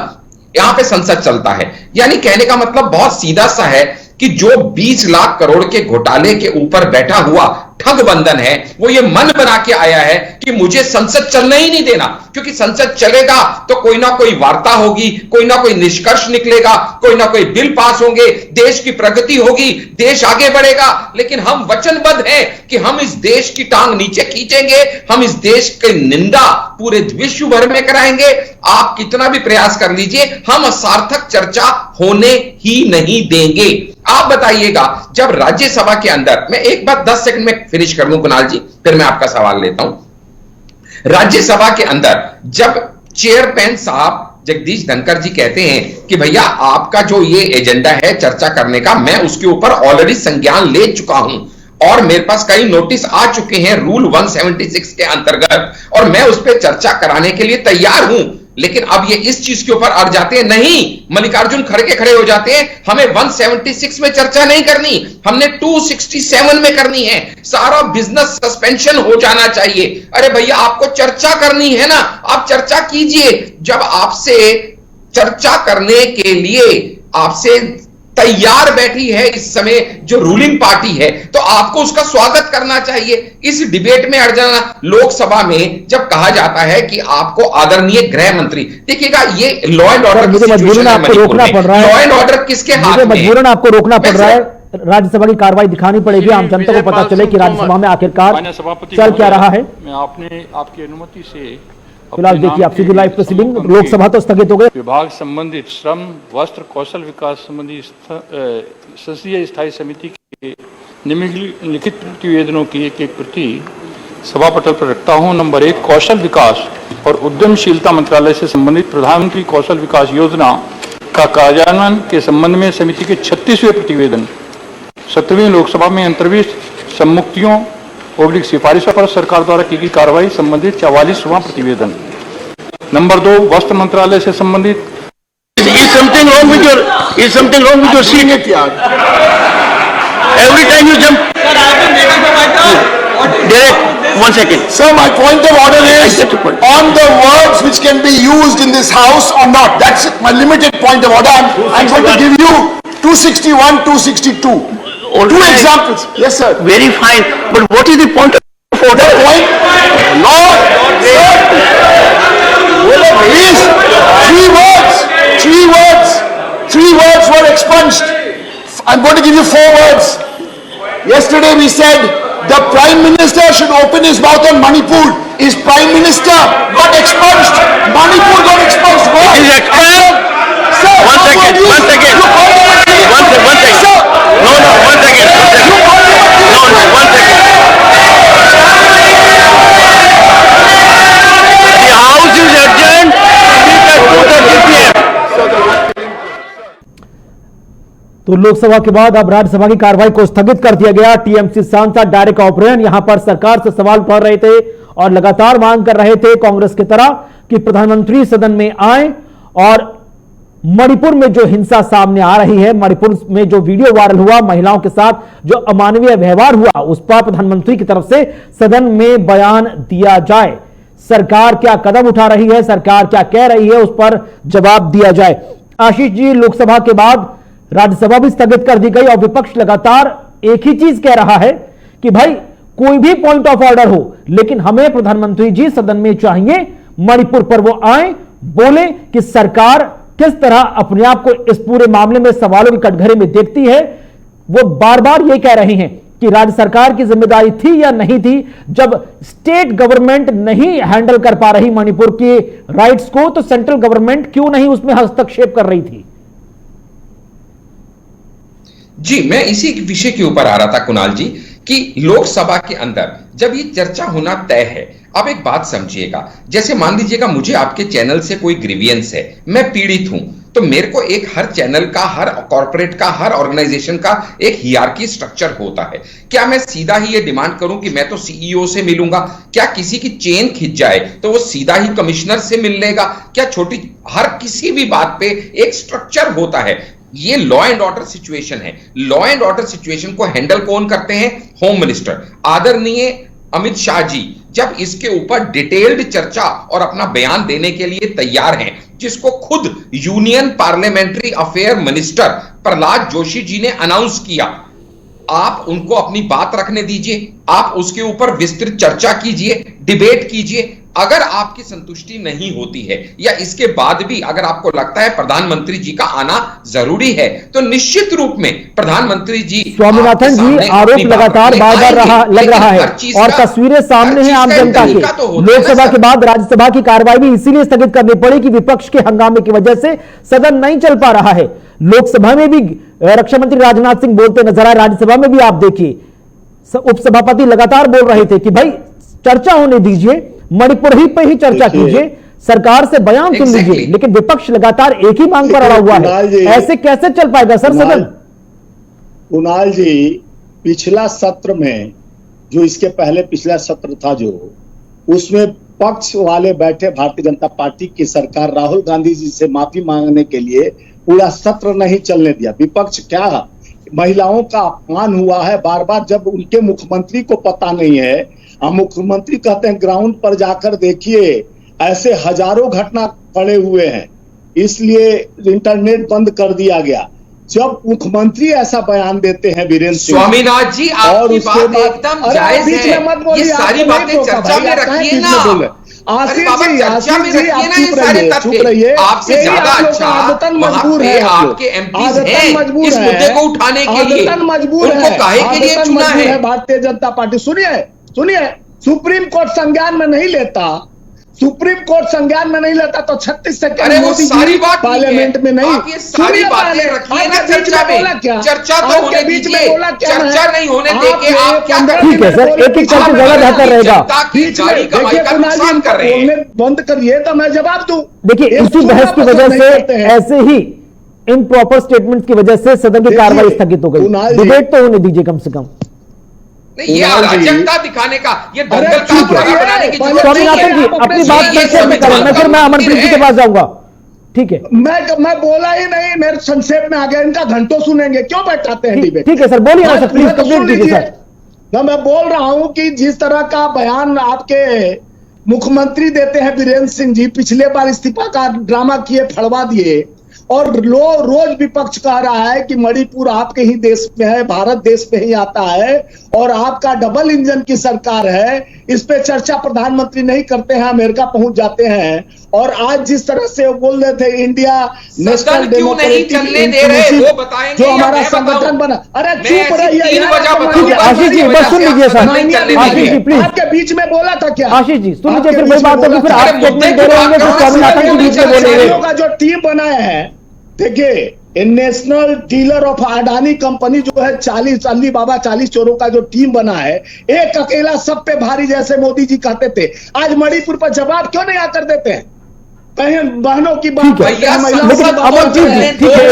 A: यहां पे संसद चलता है। यानी कहने का मतलब बहुत सीधा सा है कि जो 20 लाख करोड़ के घोटाले के ऊपर बैठा हुआ ठग बंधन है, वो ये मन बना के आया है कि मुझे संसद चलने ही नहीं देना, क्योंकि संसद चलेगा तो कोई ना कोई वार्ता होगी, कोई ना कोई निष्कर्ष निकलेगा, कोई ना कोई बिल पास होंगे, देश की प्रगति होगी, देश आगे बढ़ेगा। लेकिन हम वचनबद्ध हैं कि हम इस देश की टांग नीचे खींचेंगे, हम इस देश की निंदा पूरे विश्व भर में कराएंगे। आप कितना भी प्रयास कर लीजिए, हम सार्थक चर्चा होने ही नहीं देंगे। आप बताइएगा, जब राज्यसभा के अंदर, मैं एक बात 10 सेकंड में फिनिश कर दूं कुणाल जी, फिर मैं आपका सवाल लेता हूं। राज्यसभा के अंदर जब चेयरमैन साहब जगदीश धनखड़ जी कहते हैं कि भैया आपका जो ये एजेंडा है चर्चा करने का, मैं उसके ऊपर ऑलरेडी संज्ञान ले चुका हूं और मेरे पास कई नोटिस आ चुके हैं रूल 176 के अंतर्गत, और मैं उस पर चर्चा कराने के लिए तैयार हूं, लेकिन अब ये इस चीज के ऊपर अड़ जाते हैं, नहीं, मल्लिकार्जुन खड़के खड़े हो जाते हैं, हमें 176 में चर्चा नहीं करनी, हमने 267 में करनी है, सारा बिजनेस सस्पेंशन हो जाना चाहिए। अरे भैया, आपको चर्चा करनी है ना, आप चर्चा कीजिए। जब आपसे चर्चा करने के लिए आपसे तैयार बैठी है इस समय जो रूलिंग पार्टी है, तो आपको उसका स्वागत करना चाहिए। इस डिबेट में अड़ जाना, लोकसभा में जब कहा जाता है कि आपको आदरणीय गृह मंत्री, देखिएगा ये लॉ एंड ऑर्डर
C: मुझे मजबूरन आपको रोकना पड़ रहा है,
A: लॉ एंड ऑर्डर किसके हाथ में,
C: मजबूरन आपको रोकना पड़ रहा है। राज्यसभा की कार्रवाई दिखानी पड़ेगी, आम जनता को पता चले कि राज्यसभा में आखिरकार चल क्या रहा है।
I: मैं आपने आपकी अनुमति से
C: फिलहाल देखिए आप सीधी लाइव प्रोसीडिंग, लोकसभा तो स्थगित हो गई।
I: विभाग संबंधित श्रम वस्त्र कौशल विकास संबंधी संसदीय स्थायी समिति के निम्नलिखित प्रतिवेदनों की एक एक प्रति सभा पटल पर रखता हूं। नंबर 1, कौशल विकास और उद्यमशीलता मंत्रालय से संबंधित प्रधानमंत्री कौशल विकास योजना का कार्यान्वयन के संबंध में समिति के 36वें प्रतिवेदन। 17वीं लोकसभा में अंतर्विष्ट सम्मुक्तियों सिफारिशों पर सरकार द्वारा की गई कार्रवाई संबंधित 44वां प्रतिवेदन। नंबर 2, वस्त्र मंत्रालय से संबंधित
E: Is something wrong with your seat? Every time you jump. Derek, 1 second.
J: Sir, my point of order is on the words which can be used in this house or not. That's it, my limited point of order. I'm going to give you 261, 262. Two examples. Yes, sir.
E: Very fine. But what is the point of order?
J: The point? No, sir. Please, three words were expunged. I'm going to give you 4 words. Yesterday we said the Prime Minister should open his mouth on Manipur. His Prime Minister got expunged. Manipur got expunged. Why?
E: Is expelled.
J: Sir,
E: One second.
J: Sir.
E: One second. No, 1 second. No, 1 second. The house is adjourned. Speak at 2:30 p.m.
C: तो लोकसभा के बाद अब राज्यसभा की कार्रवाई को स्थगित कर दिया गया। टीएमसी सांसद डायरेक्ट ऑपरेशन यहां पर सरकार से सवाल उठा रहे थे और लगातार मांग कर रहे थे कांग्रेस की तरह कि प्रधानमंत्री सदन में आए और मणिपुर में जो हिंसा सामने आ रही है, मणिपुर में जो वीडियो वायरल हुआ, महिलाओं के साथ जो अमानवीय व्यवहार हुआ, उस पर प्रधानमंत्री की तरफ से सदन में बयान दिया जाए। सरकार क्या कदम उठा रही है, सरकार क्या कह रही है, उस पर जवाब दिया जाए। आशीष जी, लोकसभा के बाद राज्यसभा भी स्थगित कर दी गई और विपक्ष लगातार एक ही चीज कह रहा है कि भाई कोई भी पॉइंट ऑफ ऑर्डर हो, लेकिन हमें प्रधानमंत्री जी सदन में चाहिए, मणिपुर पर वो आए, बोले कि सरकार किस तरह अपने आप को इस पूरे मामले में सवालों की कटघरे में देखती है। वो बार बार ये कह रहे हैं कि राज्य सरकार की जिम्मेदारी थी या नहीं थी, जब स्टेट गवर्नमेंट नहीं हैंडल कर पा रही मणिपुर के राइट्स को, तो सेंट्रल गवर्नमेंट क्यों नहीं उसमें हस्तक्षेप कर रही थी।
A: जी, मैं इसी विषय के ऊपर आ रहा था कुणाल जी कि लोकसभा के अंदर जब ये चर्चा होना तय है, अब एक बात समझिएगा, जैसे मान लीजिएगा मुझे आपके चैनल से कोई ग्रीवियंस है, मैं पीड़ित हूं, तो मेरे को एक हर चैनल का, हर कॉर्पोरेट का, हर ऑर्गेनाइजेशन का एक हियरार्की स्ट्रक्चर होता है। क्या मैं सीधा ही ये डिमांड करूं कि मैं तो सीईओ से मिलूंगा? क्या किसी की चेन खिंच जाए तो वो सीधा ही कमिश्नर से मिल लेगा? क्या छोटी, हर किसी भी बात पे एक स्ट्रक्चर होता है। ये लॉ एंड ऑर्डर सिचुएशन है। लॉ एंड ऑर्डर सिचुएशन को हैंडल कौन करते हैं? होम मिनिस्टर आदरणीय अमित शाह जी जब इसके ऊपर डिटेल्ड चर्चा और अपना बयान देने के लिए तैयार हैं, जिसको खुद union parliamentary affair minister Pralhad Joshi ji ने अनाउंस किया, आप उनको अपनी बात रखने दीजिए, आप उसके ऊपर विस्तृत चर्चा कीजिए, डिबेट कीजिए। अगर आपकी संतुष्टि नहीं होती है या इसके बाद भी अगर आपको लगता है प्रधानमंत्री जी का आना जरूरी है, तो निश्चित रूप में प्रधानमंत्री जी,
C: स्वामीनाथन जी, आरोप लगातार बार-बार लग रहा है और तस्वीरें सामने हैं आम जनता के। लोकसभा के बाद राज्यसभा की कार्रवाई भी इसीलिए स्थगित करनी पड़ी कि विपक्ष के हंगामे की वजह से सदन नहीं चल पा रहा है। लोकसभा में भी रक्षा मंत्री राजनाथ सिंह बोलते नजर आए, राज्यसभा में भी आप देखिए उपसभापति लगातार बोल रहे थे कि भाई चर्चा होने दीजिए, मणिपुर ही पे ही चर्चा कीजिए, सरकार से बयान सुन लीजिए, लेकिन विपक्ष लगातार एक ही मांग पर अड़ा हुआ है। ऐसे कैसे चल पाएगा सर सदन?
D: कुणाल जी, पिछला सत्र में जो इसके पहले पिछला सत्र था जो, उसमें पक्ष वाले बैठे भारतीय जनता पार्टी की सरकार राहुल गांधी जी से माफी मांगने के लिए पूरा सत्र नहीं चलने दिया। विपक्ष क्या, महिलाओं का अपमान हुआ है बार बार, जब उनके मुख्यमंत्री को पता नहीं है। हम मुख्यमंत्री कहते हैं ग्राउंड पर जाकर देखिए, ऐसे हजारों घटना पड़े हुए हैं, इसलिए इंटरनेट बंद कर दिया गया। जब मुख्यमंत्री ऐसा बयान देते हैं वीरेंद्र सिंह
A: स्वामीनाथ जी, आपकी बात एकदम जायज है, ये सारी बातें चर्चा में रखिए ना।
D: आशीष जी,
A: चर्चा में रखिए ना ये सारे तथ्य। आपसे ज्यादा अच्छा वहां पे आपके एमपीज हैं इस मुद्दे को उठाने के लिए, उनको काहे के लिए चुना है
D: भारतीय जनता पार्टी। सुनिए, सुप्रीम कोर्ट संज्ञान में नहीं लेता, सुप्रीम कोर्ट संज्ञान में नहीं लेता तो 36 सेकंड मोदी जी पार्लियामेंट में नहीं।
A: आप ये सारी बातें रखिए ना चर्चा में, चर्चा तो होने दीजिए, चर्चा नहीं होने देके आप क्या कर रहे हैं?
C: ठीक है सर, एक एक करके जगह बेहतर रहेगा।
A: गाड़ी कमाई का नुकसान कर रहे हैं,
D: बंद करिए तो मैं जवाब दूं।
C: देखिए, इसी बहस की वजह से, ऐसे ही इम्प्रॉपर स्टेटमेंट की वजह से सदन की कार्रवाई स्थगित हो गई। डिबेट तो होने दीजिए कम से कम।
A: ये अराजकता दिखाने का, ये दंगल का बनाने की जरूरत नहीं है।
C: स्वामीनाथन जी, अपनी बात संक्षेप में करें, मैं फिर मैं अमनप्रीत जी के पास जाऊंगा। ठीक है,
D: मैं बोला ही नहीं, मेरे संक्षेप में आ गया। इनका घंटों सुनेंगे, क्यों बैठाते हैं डिबेट?
C: ठीक है सर, बोलिए ना सर, प्लीज कंप्लीट कीजिए सर।
D: मैं बोल रहा हूं कि जिस तरह का बयान आपके मुख्यमंत्री देते हैं वीरेंद्र सिंह जी, पिछले बार इस्तीफा का ड्रामा किए, फड़वा दिए, और रोज विपक्ष कह रहा है कि मणिपुर आपके ही देश में है, भारत देश में ही आता है, और आपका डबल इंजन की सरकार है। इस पे चर्चा प्रधानमंत्री नहीं करते हैं, अमेरिका पहुंच जाते हैं। और आज जिस तरह से वो बोल रहे थे इंडिया नेशनल
A: डेमोक्रेटिक इंस्टीट्यूट, वो बताएंगे
D: जो हमारा संगठन बना। अरे चुप रहिए,
C: आशीष जी बस सुन लीजिए सर। आशीष जी प्लीज,
D: आपके बीच में बोला था क्या?
C: आशीष जी सुन लीजिए, फिर वही बात होगी, फिर आप स्टेटमेंट दे रहे होंगे, फिर स्वामीनाथन के बीच में बोलेंगे।
D: जो टीम बनाया है, देखिए national dealer of Adani company जो है, 40 अली बाबा 40 चोरों का जो टीम बना है, एक अकेला सब पे भारी, जैसे मोदी जी कहते थे। आज मणिपुर पर जवाब क्यों नहीं आकर देते हैं? कहीं बहनों की बात,
C: लेकिन अमरजीत जी, ठीक है,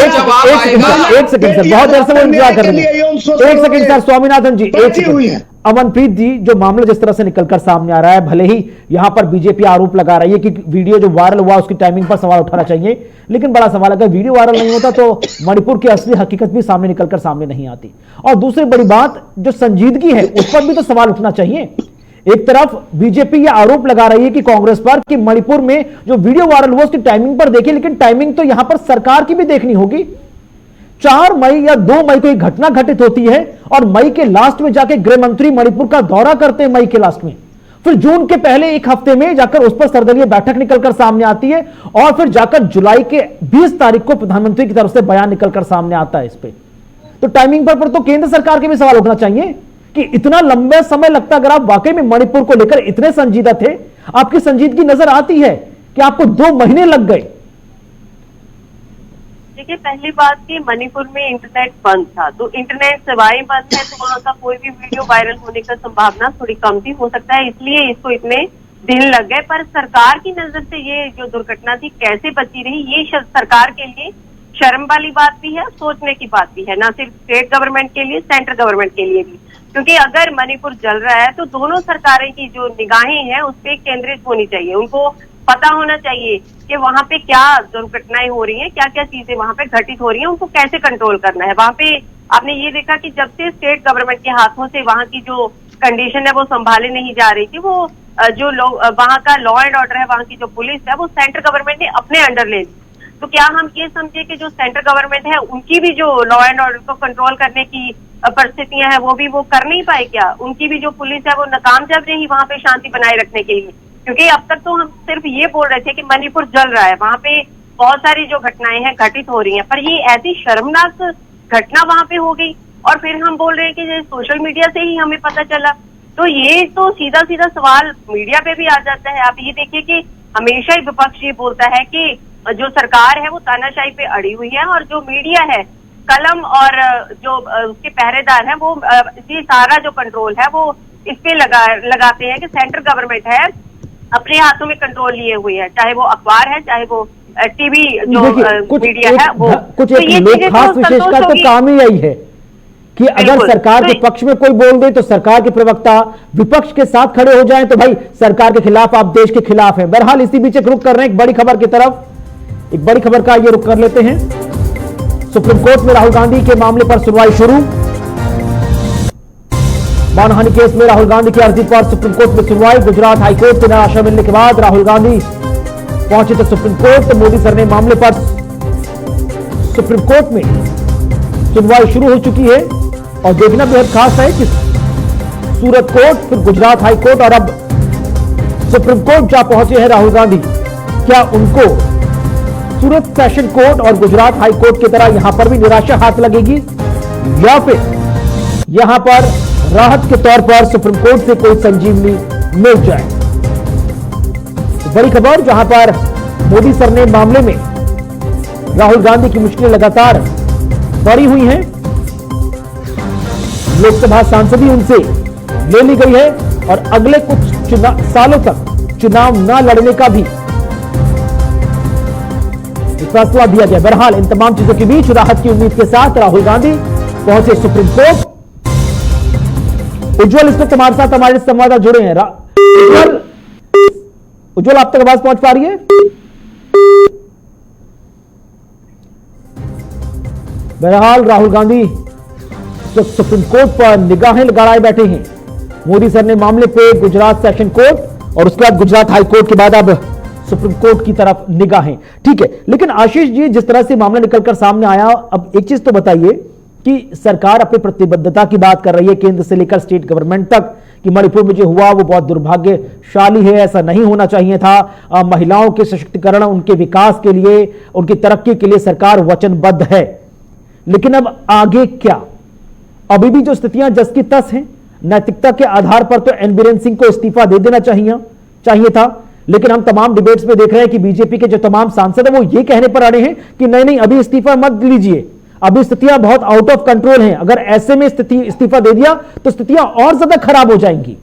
C: एक सेकंड सर, बहुत देर से वो इंतजार कर रहे हैं। एक सेकंड सर, स्वामीनाथन जी, एक सेकंड। अमनप्रीत जी, जो मामला जिस तरह से निकलकर सामने आ रहा है, भले ही यहां पर बीजेपी आरोप लगा रही है कि वीडियो जो वायरल हुआ उसकी टाइमिंग पर सवाल उठाना चाहिए, लेकिन बड़ा सवाल, अगर वीडियो वायरल नहीं होता तो मणिपुर की असली हकीकत भी सामने निकलकर सामने नहीं आती। और दूसरी बड़ी बात, जो संजीदगी है उस पर भी तो सवाल उठना चाहिए। एक तरफ बीजेपी यह आरोप लगा रही है कि कांग्रेस पर कि मणिपुर में जो वीडियो वायरल हुआ उसकी टाइमिंग पर देखिए, लेकिन टाइमिंग तो यहां पर सरकार की भी देखनी होगी। 4 मई या 2 मई को एक घटना घटित होती है और मई के लास्ट में जाके गृह मंत्री मणिपुर का दौरा करते हैं, मई के लास्ट में। फिर जून के पहले एक हफ्ते में जाकर उस पर सर्वदलीय बैठक निकलकर सामने आती है, और फिर जाकर जुलाई के 20 तारीख को प्रधानमंत्री की तरफ से बयान निकलकर सामने आता है इस पे। तो टाइमिंग पर तो केंद्र सरकार के भी सवाल उठना चाहिए कि इतना लंबा समय लगता। अगर आप वाकई में मणिपुर को लेकर इतने संजीदा थे, आपकी संजीदगी नजर आती है कि आपको 2 महीने लग गए।
H: देखिए, पहली बात कि मणिपुर में इंटरनेट बंद था, तो इंटरनेट सेवाएं बंद है, तो वहाँ का कोई भी वीडियो वायरल होने का संभावना थोड़ी कम भी हो सकता है, इसलिए इसको इतने दिन लग गए। पर सरकार की नजर से ये जो दुर्घटना थी कैसे बची रही, ये सरकार के लिए शर्म वाली बात भी है, सोचने की बात भी है, ना सिर्फ स्टेट गवर्नमेंट के लिए, सेंट्रल गवर्नमेंट के लिए भी। क्योंकि अगर मणिपुर जल रहा है तो दोनों सरकारें की जो निगाहें हैं उस पर केंद्रित होनी चाहिए। उनको पता होना चाहिए कि वहां पे क्या दुर्घटनाएं हो रही हैं, क्या क्या चीजें वहां पे घटित हो रही हैं, उनको कैसे कंट्रोल करना है। वहां पे आपने ये देखा कि जब से स्टेट गवर्नमेंट के हाथों से वहां की जो कंडीशन है वो संभाले नहीं जा रही थी, वो जो लोग वहां का लॉ एंड ऑर्डर है, वहां की जो पुलिस है, वो सेंट्रल गवर्नमेंट ने अपने अंडर ले ली। तो क्या हम ये समझे कि जो सेंट्रल गवर्नमेंट है उनकी भी जो लॉ एंड ऑर्डर को कंट्रोल करने की परिस्थितियां हैं वो कर नहीं पाए क्या? उनकी भी जो पुलिस है वो नाकाम जब रही वहां पे शांति बनाए रखने के लिए। क्योंकि अब तक तो हम सिर्फ ये बोल रहे थे कि मणिपुर जल रहा है, वहां पे बहुत सारी जो घटनाएं हैं घटित हो रही हैं, पर ये ऐसी शर्मनाक घटना वहां पे हो गई और फिर हम बोल रहे हैं कि सोशल मीडिया से ही हमें पता चला। तो ये तो सीधा सीधा सवाल मीडिया पे भी आ जाता है। आप ये देखिए कि हमेशा ही विपक्ष ये बोलता है कि जो सरकार है वो तानाशाही पे अड़ी हुई है, और जो मीडिया है, कलम और जो उसके पहरेदार हैं, वो ये सारा जो कंट्रोल है वो इस पे लगाते हैं कि सेंट्रल गवर्नमेंट है अपने हाथों में कंट्रोल लिए हुए है, चाहे वो अखबार है, चाहे वो टीवी जो मीडिया है वो।
C: कुछ एक खास विशेषता तो काम ही आई है कि अगर सरकार के पक्ष में कोई बोल दे तो सरकार के प्रवक्ता विपक्ष के साथ खड़े हो जाएं तो भाई सरकार के खिलाफ आप देश के खिलाफ हैं। बहरहाल इसी बीच एक रुख कर रहे हैं एक बड़ी खबर की तरफ, एक बड़ी खबर का ये रुख कर लेते हैं। सुप्रीम कोर्ट में राहुल गांधी के मामले पर सुनवाई शुरू। मानहानि केस में राहुल गांधी की अर्जी पर सुप्रीम कोर्ट में सुनवाई। गुजरात हाईकोर्ट से निराशा मिलने के बाद राहुल गांधी पहुंचे तो सुप्रीम कोर्ट। मोदी सर ने मामले पर सुप्रीम कोर्ट में सुनवाई शुरू हो चुकी है और देखना बेहद खास है कि सूरत कोर्ट, फिर गुजरात हाई कोर्ट और अब सुप्रीम कोर्ट जा पहुंचे हैं राहुल गांधी। क्या उनको सूरत सेशन कोर्ट और गुजरात हाई कोर्ट की तरह यहां पर भी निराशा हाथ लगेगी या फिर यहां पर राहत के तौर पर सुप्रीम कोर्ट से कोई संजीवनी मिल जाए? तो बड़ी खबर, जहां पर मोदी सर ने मामले में राहुल गांधी की मुश्किलें लगातार बढ़ी हुई हैं, लोकसभा सांसद ही उनसे ले ली गई है और अगले कुछ सालों तक चुनाव न लड़ने का भी फैसला दिया गया। बहरहाल इन तमाम चीजों के बीच राहत की उम्मीद के साथ राहुल गांधी पहुंचे सुप्रीम कोर्ट। उज्जवल इस वक्त हमारे साथ हमारे संवाददाता जुड़े हैं। उज्जवल आप तक आवाज पहुंच पा रही है? बहरहाल राहुल गांधी सुप्रीम कोर्ट पर निगाहें गड़ाए बैठे हैं। मोदी सर ने मामले पे गुजरात सेशन कोर्ट और उसके बाद गुजरात हाई कोर्ट के बाद अब सुप्रीम कोर्ट की तरफ निगाहें। ठीक है, लेकिन आशीष जी, जिस तरह से मामला निकलकर सामने आया, अब एक चीज तो बताइए कि सरकार अपनी प्रतिबद्धता की बात कर रही है केंद्र से लेकर स्टेट गवर्नमेंट तक कि मणिपुर में जो हुआ वो बहुत दुर्भाग्यशाली है, ऐसा नहीं होना चाहिए था। महिलाओं के सशक्तिकरण, उनके विकास के लिए, उनकी तरक्की के लिए सरकार वचनबद्ध है। लेकिन अब आगे क्या? अभी भी जो स्थितियां जस की तस हैं, नैतिकता के आधार पर तो एन बीरेन सिंह को इस्तीफा दे देना चाहिए था। लेकिन हम तमाम डिबेट्स में देख रहे हैं कि बीजेपी के जो तमाम सांसद हैं वो ये कहने पर अड़े हैं कि नहीं अभी इस्तीफा मत लीजिए, अभी स्थितियां बहुत आउट ऑफ कंट्रोल हैं, अगर ऐसे में इस्तीफा दे दिया तो स्थितियां और ज्यादा खराब हो जाएंगी।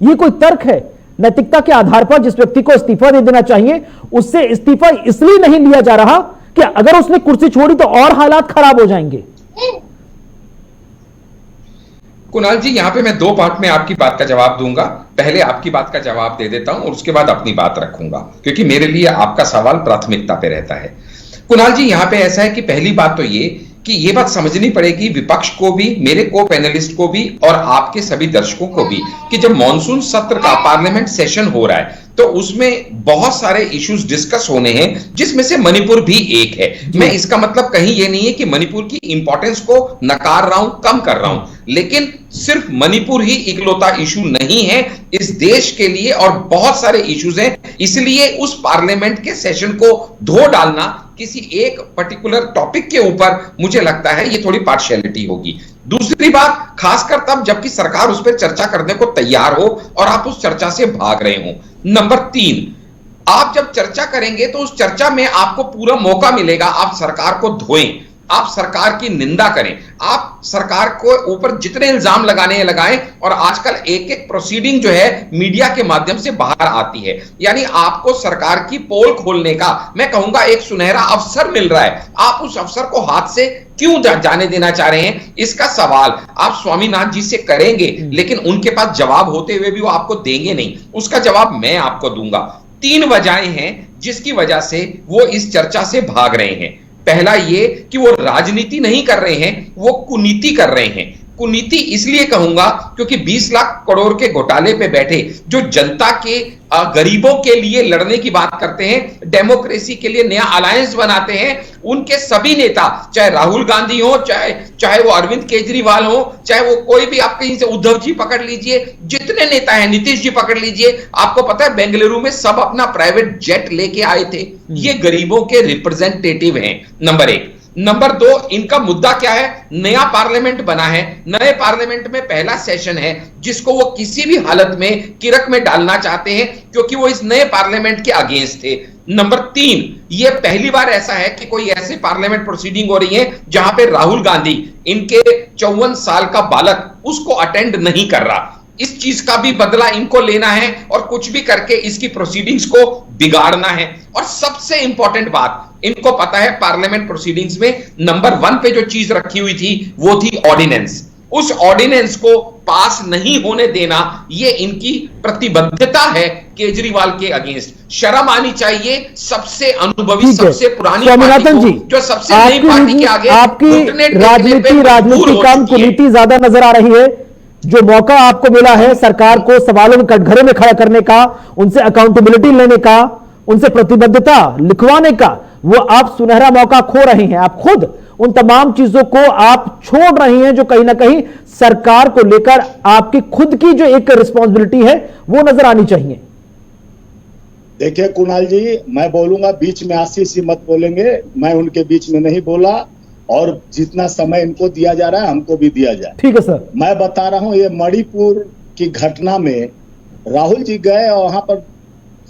C: ये कोई तर्क है? नैतिकता के आधार पर जिस व्यक्ति को इस्तीफा दे देना चाहिए उससे इस्तीफा इसलिए नहीं लिया जा रहा कि अगर उसने कुर्सी छोड़ी तो और हालात खराब हो जाएंगे।
A: कुणाल जी, यहां पे मैं दो पार्ट में आपकी बात का जवाब दूंगा। पहले आपकी बात का जवाब दे देता हूं और उसके बाद अपनी बात रखूंगा, क्योंकि मेरे लिए आपका सवाल प्राथमिकता पे रहता है। कुणाल जी, यहां पे ऐसा है कि पहली बात तो ये कि ये बात समझनी पड़ेगी विपक्ष को भी, मेरे को पैनलिस्ट को भी और आपके सभी दर्शकों को भी, कि जब मॉनसून सत्र का पार्लियामेंट सेशन हो रहा है तो उसमें बहुत सारे इश्यूज डिस्कस होने हैं, जिसमें से मणिपुर भी एक है। मैं इसका मतलब कहीं ये नहीं है कि मणिपुर की इंपॉर्टेंस को नकार रहा हूं, कम कर रहा हूं, लेकिन सिर्फ मणिपुर ही इकलौता इशू नहीं है इस देश के लिए और बहुत सारे इश्यूज हैं। इसलिए उस पार्लियामेंट के सेशन को धो डालना किसी एक पर्टिकुलर टॉपिक के ऊपर, मुझे लगता है ये थोड़ी पार्शियलिटी होगी। दूसरी बात, खासकर तब जबकि सरकार उस पर चर्चा करने को तैयार हो और आप उस चर्चा से भाग रहे हो। नंबर 3, आप जब चर्चा करेंगे तो उस चर्चा में आपको पूरा मौका मिलेगा आप सरकार को धोएं, आप सरकार की निंदा करें, आप सरकार को ऊपर जितने इल्जाम लगाने लगाएं। और आजकल एक एक प्रोसीडिंग जो है मीडिया के माध्यम से बाहर आती है, यानी आपको सरकार की पोल खोलने का, मैं कहूंगा, एक सुनहरा अवसर मिल रहा है। आप उस अवसर को हाथ से क्यों जाने देना चाह रहे हैं? इसका सवाल आप स्वामीनाथन जी से करेंगे, लेकिन उनके पास जवाब होते हुए भी वो आपको देंगे नहीं। उसका जवाब मैं आपको दूंगा। 3 वजहें हैं जिसकी वजह से वो इस चर्चा से भाग रहे हैं। पहला ये कि वो राजनीति नहीं कर रहे हैं, वो कुनीति कर रहे हैं। कुनीति इसलिए कहूंगा क्योंकि 20 लाख करोड़ के घोटाले पे बैठे जो जनता के, गरीबों के लिए लड़ने की बात करते हैं, डेमोक्रेसी के लिए नया अलायंस बनाते हैं, उनके सभी नेता, चाहे राहुल गांधी हो, चाहे वो अरविंद केजरीवाल हो, चाहे वो कोई भी, आप कहीं से उद्धव जी पकड़ लीजिए, जितने नेता हैं, नीतीश जी पकड़ लीजिए, आपको पता है बेंगलुरु में सब अपना प्राइवेट जेट लेके आए थे। ये गरीबों के रिप्रेजेंटेटिव हैं, नंबर 1। नंबर 2, इनका मुद्दा क्या है? नया पार्लियामेंट बना है, नए पार्लियामेंट में पहला सेशन है जिसको वो किसी भी हालत में किरक में डालना चाहते हैं, क्योंकि वो इस नए पार्लियामेंट के अगेंस्ट थे। नंबर 3, ये पहली बार ऐसा है कि कोई ऐसी पार्लियामेंट प्रोसीडिंग हो रही है जहां पे राहुल गांधी, इनके 54 साल का बालक, उसको अटेंड नहीं कर रहा। इस चीज का भी बदला इनको लेना है और कुछ भी करके इसकी प्रोसीडिंग्स को बिगाड़ना है। और सबसे इंपॉर्टेंट बात, इनको पता है पार्लियामेंट प्रोसीडिंग्स में नंबर 1 पे जो चीज रखी हुई थी वो थी ऑर्डिनेंस। उस ऑर्डिनेंस को पास नहीं होने देना, ये इनकी प्रतिबद्धता है केजरीवाल के अगेंस्ट। शर्म आनी चाहिए सबसे अनुभवी, सबसे पुरानी
C: स्वामीनाथन जी,
A: जो सबसे नई पार्टी के आगे
C: आपकी राजनीति कम कुनीति ज्यादा नजर आ रही है। जो मौका आपको मिला है सरकार को सवालों में कटघरे में खड़ा करने का, उनसे अकाउंटेबिलिटी लेने का, उनसे प्रतिबद्धता लिखवाने का, वो आप सुनहरा मौका खो रहे हैं। आप खुद उन तमाम चीजों को आप छोड़ रहे हैं जो कहीं ना कहीं सरकार को लेकर आपकी खुद की जो एक रिस्पॉन्सिबिलिटी है वो नजर आनी चाहिए।
D: देखिए कुणाल जी, मैं बोलूंगा बीच में आशीष ही मत बोलेंगे, मैं उनके बीच में नहीं बोला, और जितना समय इनको दिया जा रहा है हमको भी दिया जाए।
C: ठीक है सर। मैं
D: बता रहा हूं, ये मणिपुर की घटना में राहुल जी गए और वहां पर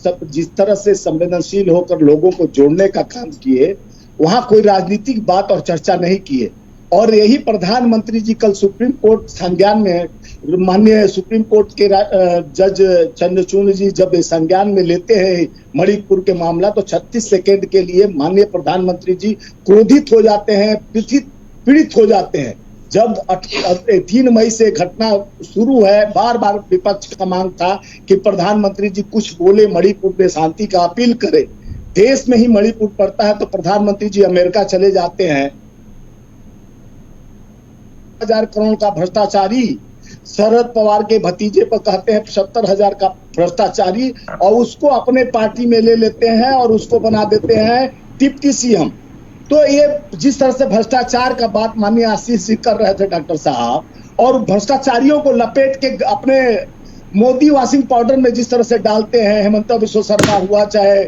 D: सब जिस तरह से संवेदनशील होकर लोगों को जोड़ने का काम किए, वहां कोई राजनीतिक बात और चर्चा नहीं किए। और यही प्रधानमंत्री जी कल सुप्रीम कोर्ट संज्ञान में, माननीय सुप्रीम कोर्ट के जज चंद्रचूड़ जी जब संज्ञान में लेते हैं मणिपुर के मामला, तो 36 सेकेंड के लिए माननीय प्रधानमंत्री जी क्रोधित हो जाते हैं, पीड़ित हो जाते हैं। जब 3 मई से घटना शुरू है, बार बार विपक्ष का मांग था कि प्रधानमंत्री जी कुछ बोले, मणिपुर में शांति का अपील करे। देश में ही मणिपुर पड़ता है तो प्रधानमंत्री जी अमेरिका चले जाते हैं। 1000 करोड़ का भ्रष्टाचारी शरद पवार के भतीजे पर कहते हैं 75,000 का भ्रष्टाचारी, और उसको अपने पार्टी में ले लेते हैं और उसको बना देते हैं डिप्टी सीएम। तो ये जिस तरह से भ्रष्टाचार का बात माननीय आशीष जी कर रहे थे डॉक्टर साहब, और भ्रष्टाचारियों को लपेट के अपने मोदी वॉशिंग पाउडर में जिस तरह से डालते हैं, हेमंत बिश्व शर्मा हुआ, चाहे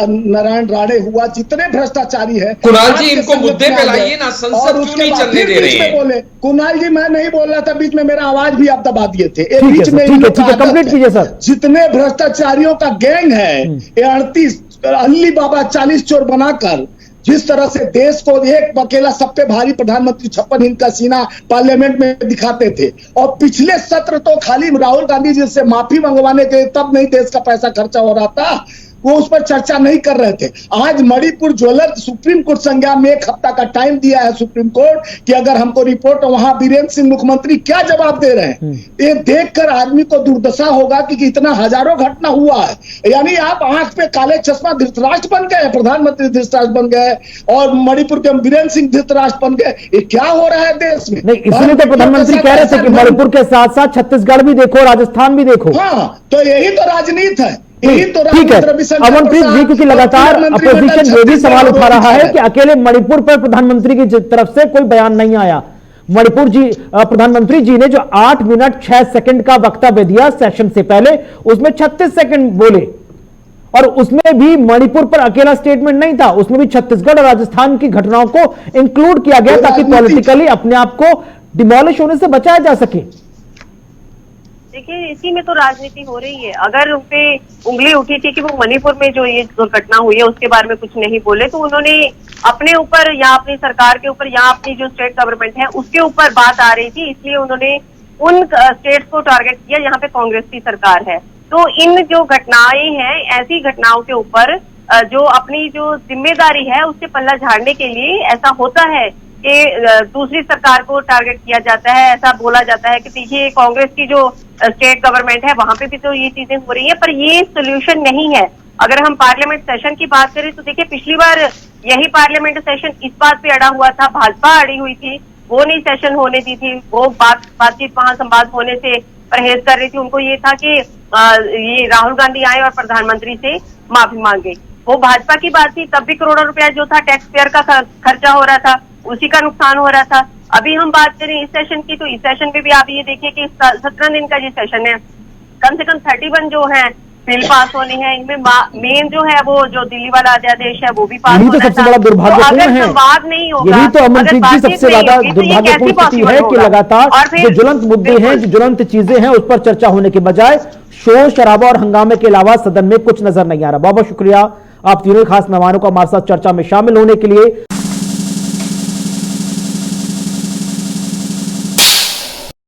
D: नारायण राणे हुआ, जितने भ्रष्टाचारी है।
A: कुणाल जी इनको मुद्दे पे लाइए ना, संसद क्यों नहीं चलने दे रहे हैं?
D: बोले कुणाल जी, मैं नहीं बोल रहा था, बीच में मेरा आवाज भी आप दबा दिए थे। बीच में
C: कंप्लीट कीजिए सर।
D: जितने भ्रष्टाचारियों का गैंग है, ये 38 अल्ली बाबा 40 चोर बनाकर जिस तरह से देश को एक अकेला सब पे भारी प्रधानमंत्री 56 इंच का सीना पार्लियामेंट में दिखाते थे, और पिछले सत्र तो खाली राहुल गांधी जी से माफी मंगवाने के लिए तब नहीं देश का पैसा खर्चा हो रहा था, वो उस पर चर्चा नहीं कर रहे थे। आज मणिपुर ज्वलंत, सुप्रीम कोर्ट संज्ञान में 1 हफ्ता का टाइम दिया है सुप्रीम कोर्ट कि अगर हमको रिपोर्ट, वहां बीरेंद्र सिंह मुख्यमंत्री क्या जवाब दे रहे हैं। ये देखकर आदमी को दुर्दशा होगा कि इतना हजारों घटना हुआ है, यानी आप आंख पे काले चश्मा धृतराष्ट्र बन गए, प्रधानमंत्री धृतराष्ट्र बन गए, और मणिपुर के बीरेंद्र सिंह धृतराष्ट्र बन गए। ये क्या हो रहा है देश में?
C: नहीं, इसलिए तो प्रधानमंत्री कह रहे थे कि मणिपुर के साथ साथ छत्तीसगढ़ भी देखो, राजस्थान भी देखो।
D: हाँ, तो यही तो राजनीति है। तो
C: ठीक है अमनप्रीत जी, क्योंकि लगातार अपोजिशन ये भी सवाल उठा रहा है कि अकेले मणिपुर पर प्रधानमंत्री की तरफ से कोई बयान नहीं आया। प्रधानमंत्री जी ने जो 8 मिनट 6 सेकंड का वक्तव्य दिया सेशन से पहले, उसमें 36 सेकंड बोले, और उसमें भी मणिपुर पर अकेला स्टेटमेंट नहीं था, उसमें भी छत्तीसगढ़ और राजस्थान की घटनाओं को इंक्लूड किया गया ताकि पॉलिटिकली अपने आप को डिमोलिश होने से बचाया जा सके।
H: देखिए, इसी में तो राजनीति हो रही है। अगर उन पे उंगली उठी थी कि वो मणिपुर में जो ये दुर्घटना हुई है उसके बारे में कुछ नहीं बोले, तो उन्होंने अपने ऊपर या अपनी सरकार के ऊपर या अपनी जो स्टेट गवर्नमेंट है उसके ऊपर बात आ रही थी, इसलिए उन्होंने उन स्टेट्स को टारगेट किया जहाँ पे कांग्रेस की सरकार है। तो इन जो घटनाएं हैं, ऐसी घटनाओं के ऊपर जो अपनी जो जिम्मेदारी है उससे पल्ला झाड़ने के लिए ऐसा होता है कि दूसरी सरकार को टारगेट किया जाता है। ऐसा बोला जाता है कि पीछे कांग्रेस की जो स्टेट गवर्नमेंट है वहां पे भी तो ये चीजें हो रही है, पर ये सोल्यूशन नहीं है। अगर हम पार्लियामेंट सेशन की बात करें तो देखिए, पिछली बार यही पार्लियामेंट सेशन इस बात पे अड़ा हुआ था, भाजपा अड़ी हुई थी, वो नहीं सेशन होने दी थी, वो बातचीत वहां संवाद होने से परहेज कर रही थी। उनको ये था कि ये राहुल गांधी आए और प्रधानमंत्री से माफी मांगे। वो भाजपा की बात थी, तब भी करोड़ों रुपया जो था टैक्स पेयर का खर्चा हो रहा था, उसी का नुकसान हो रहा था। अभी हम बात करें इस सेशन की, तो इस सेशन में भी आप ये देखिए कि 17 दिन का ये सेशन है, कम से कम 31 जो है बिल पास होने हैं। इनमें मेन जो है वो जो दिल्ली वाला अध्यादेश है वो भी पास होना था।
C: सबसे बड़ा दुर्भाग्यपूर्ण है,
H: संवाद नहीं होगा,
C: यही तो अमनप्रीत जी सबसे ज्यादा दुर्भाग्यपूर्ण स्थिति है कि लगातार जो ज्वलंत मुद्दे हैं, जो ज्वलंत चीजें हैं, उस पर चर्चा होने के बजाय शोर शराबा और हंगामे के अलावा सदन में कुछ नजर नहीं आ रहा। बहुत बहुत शुक्रिया आप तीनों खास मेहमानों को हमारे साथ चर्चा में शामिल होने के लिए।